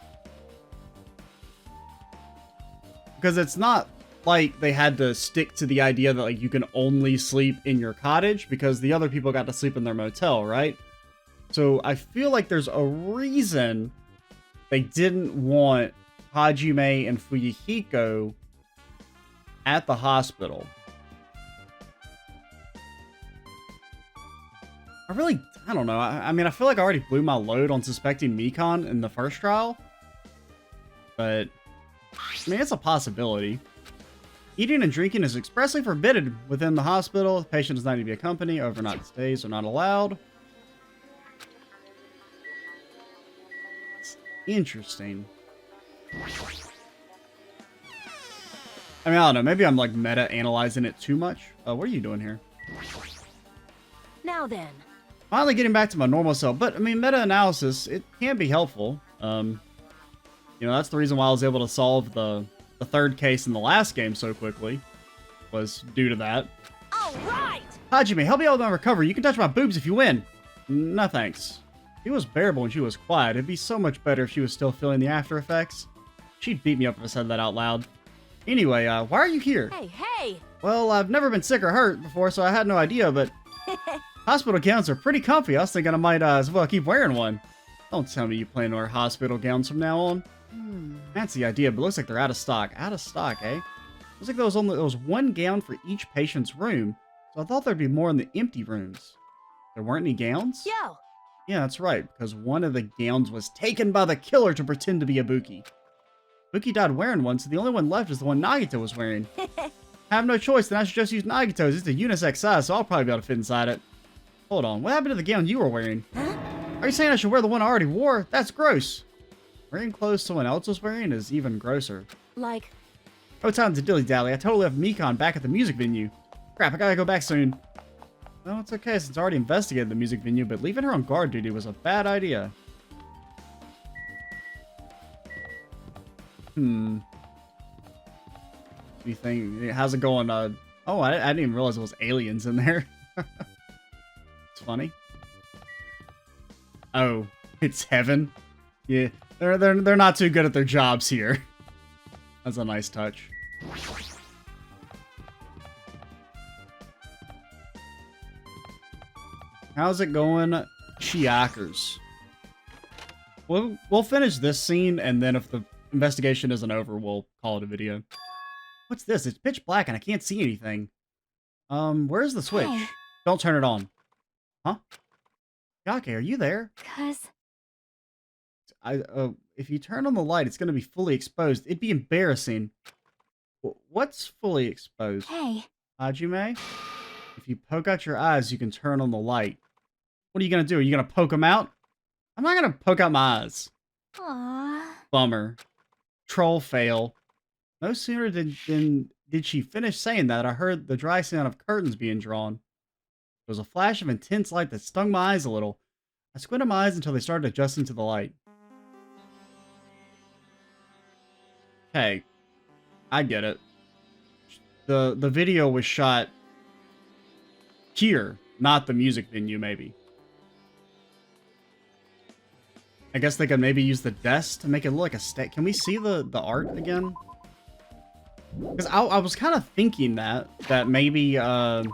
Because it's not like they had to stick to the idea that like you can only sleep in your cottage because the other people got to sleep in their motel, right? So I feel like there's a reason they didn't want Hajime and Fuyuhiko at the hospital. I don't know. I mean, I feel like I already blew my load on suspecting Mikan in the first trial. But, I mean, it's a possibility. Eating and drinking is expressly forbidden within the hospital. The patient does not need to be accompanied. Overnight stays are not allowed. It's interesting. I mean, I don't know. Maybe I'm like meta-analyzing it too much. What are you doing here? Now then. Finally getting back to my normal self. But, I mean, meta-analysis, it can be helpful. You know, that's the reason why I was able to solve the third case in the last game so quickly. Was due to that. All right. Hajime, help me out with my recovery. You can touch my boobs if you win. No thanks. She was bearable when she was quiet. It'd be so much better if she was still feeling the after effects. She'd beat me up if I said that out loud. Anyway, why are you here? Hey. Well, I've never been sick or hurt before, so I had no idea, but... Hospital gowns are pretty comfy. I was thinking I might as well keep wearing one. Don't tell me you plan to wear hospital gowns from now on. That's the idea, but looks like they're out of stock. Out of stock, eh? Looks like there was one gown for each patient's room. So I thought there'd be more in the empty rooms. There weren't any gowns? Yo! Yeah, that's right, because one of the gowns was taken by the killer to pretend to be Ibuki. Ibuki died wearing one, so the only one left is the one Nagito was wearing. I have no choice, then I should just use Nagito's. It's a unisex size, so I'll probably be able to fit inside it. Hold on, what happened to the gown you were wearing? Huh? Are you saying I should wear the one I already wore? That's gross. Wearing clothes someone else was wearing is even grosser. Like, No time to dilly-dally. I totally left Mikon back at the music venue. Crap, I gotta go back soon. Well, it's okay since I already investigated the music venue, but leaving her on guard duty was a bad idea. Do you think... How's it going? Oh, I didn't even realize there was aliens in there. It's funny. Oh, it's heaven? Yeah, they're not too good at their jobs here. That's a nice touch. How's it going, Shiakers? We'll finish this scene, and then if the investigation isn't over, we'll call it a video. What's this? It's pitch black, and I can't see anything. Where's the switch? Hey. Don't turn it on. Huh? Yake, are you there? 'cause... If you turn on the light, it's going to be fully exposed. It'd be embarrassing. What's fully exposed? Hey. Hajime? If you poke out your eyes, you can turn on the light. What are you going to do? Are you going to poke them out? I'm not going to poke out my eyes. Aww. Bummer. Troll fail. No sooner did she finish saying that, I heard the dry sound of curtains being drawn. There was a flash of intense light that stung my eyes a little. I squinted my eyes until they started adjusting to the light. Hey, I get it. The video was shot here, not the music venue, maybe. I guess they could maybe use the desk to make it look like a state. Can we see the art again? Because I was kind of thinking that maybe it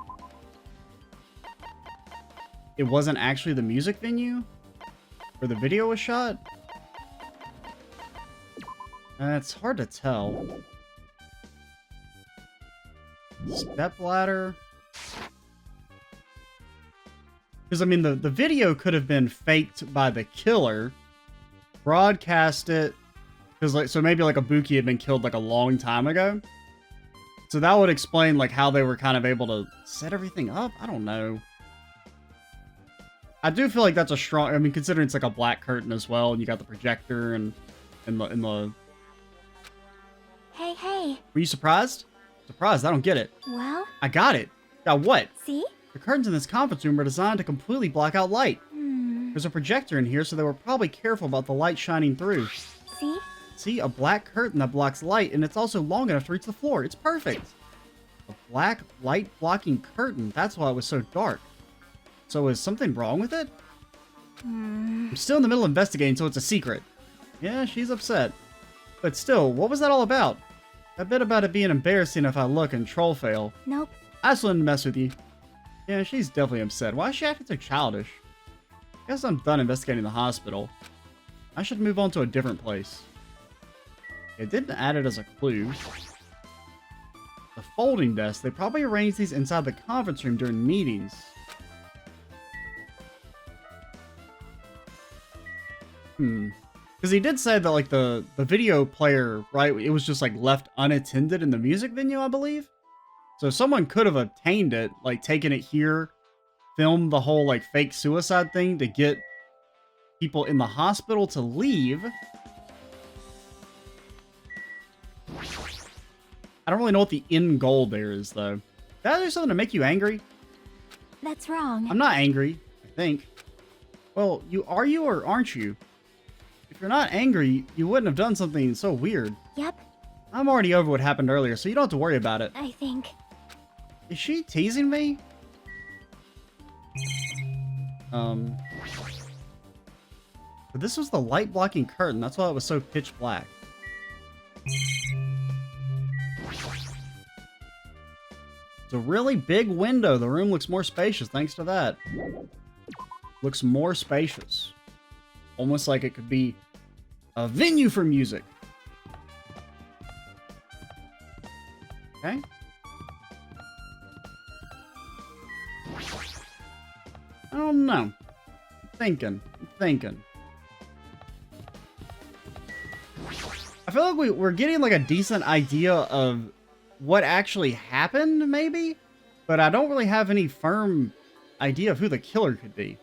wasn't actually the music venue where the video was shot. It's hard to tell. Step ladder. Because, I mean, the video could have been faked by the killer, broadcast it, because, like, so maybe, like, Ibuki had been killed, like, a long time ago. So that would explain, like, how they were kind of able to set everything up. I don't know. I do feel like that's a strong... I mean, considering it's, like, a black curtain as well, and you got the projector and the... Hey. Were you surprised? Surprised? I don't get it. Well, I got it. Got what? see? The curtains in this conference room are designed to completely block out light. Hmm. There's a projector in here, so they were probably careful about the light shining through. See? See, a black curtain that blocks light, and it's also long enough to reach the floor. It's perfect. A black light-blocking curtain. That's why it was so dark. So is something wrong with it? I'm still in the middle of investigating, so it's a secret. Yeah, she's upset. But still, what was that all about? That bit about it being embarrassing if I look and troll fail. Nope. I just wanted to mess with you. Yeah, she's definitely upset. Why is she acting so childish? Guess I'm done investigating the hospital. I should move on to a different place. It didn't add it as a clue. The folding desk. They probably arranged these inside the conference room during meetings. Because he did say that, like, the video player, right, it was just, like, left unattended in the music venue, I believe? So someone could have obtained it, like, taken it here, filmed the whole, like, fake suicide thing to get people in the hospital to leave. I don't really know what the end goal there is, though. Did I do something to make you angry? That's wrong. I'm not angry, I think. Well, are you or aren't you? If you're not angry, you wouldn't have done something so weird. Yep, I'm already over what happened earlier, so you don't have to worry about it. I think. Is she teasing me? But this was the light blocking curtain. That's why it was so pitch black. It's a really big window. The room looks more spacious thanks to that. Looks more spacious. Almost like it could be a venue for music. Okay. I don't know. I'm thinking. I feel like we're getting like a decent idea of what actually happened, maybe? But I don't really have any firm idea of who the killer could be.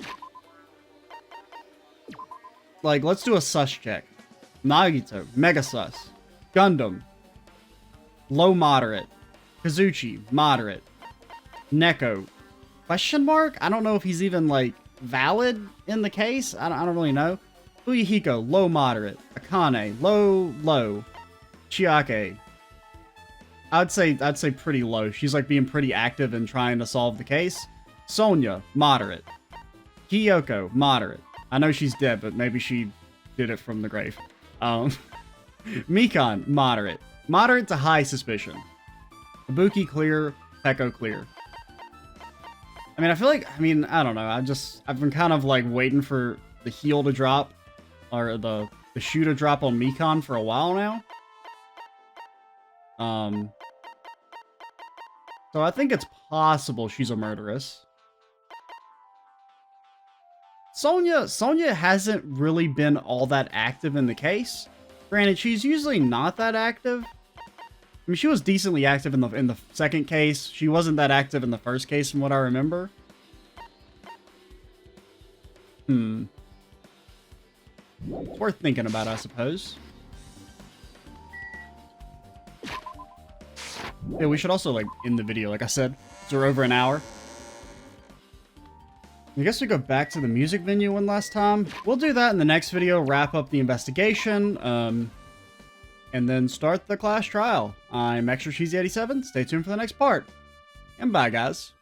Like, let's do a sus check. Nagito, mega sus. Gundam, low moderate. Kazuchi, moderate. Neko, question mark? I don't know if he's even, like, valid in the case. I don't really know. Fuyuhiko, low moderate. Akane, low. Chiake, I'd say pretty low. She's like being pretty active and trying to solve the case. Sonya, moderate. Kyoko, moderate. I know she's dead, but maybe she did it from the grave. Mikan, moderate. Moderate to high suspicion. Ibuki, clear. Peko, clear. I mean, I feel like, I don't know. I've been kind of like waiting for the heel to drop, or the shoe to drop on Mikan for a while now. So I think it's possible she's a murderess. Sonya hasn't really been all that active in the case. Granted, she's usually not that active. I mean, she was decently active in the second case. She wasn't that active in the first case, from what I remember. It's worth thinking about, I suppose. Yeah, we should also, like, end the video, like I said. We're over an hour. I guess we go back to the music venue one last time. We'll do that in the next video, wrap up the investigation, and then start the class trial. I'm Extra Cheesy 87. Stay tuned for the next part. And bye, guys.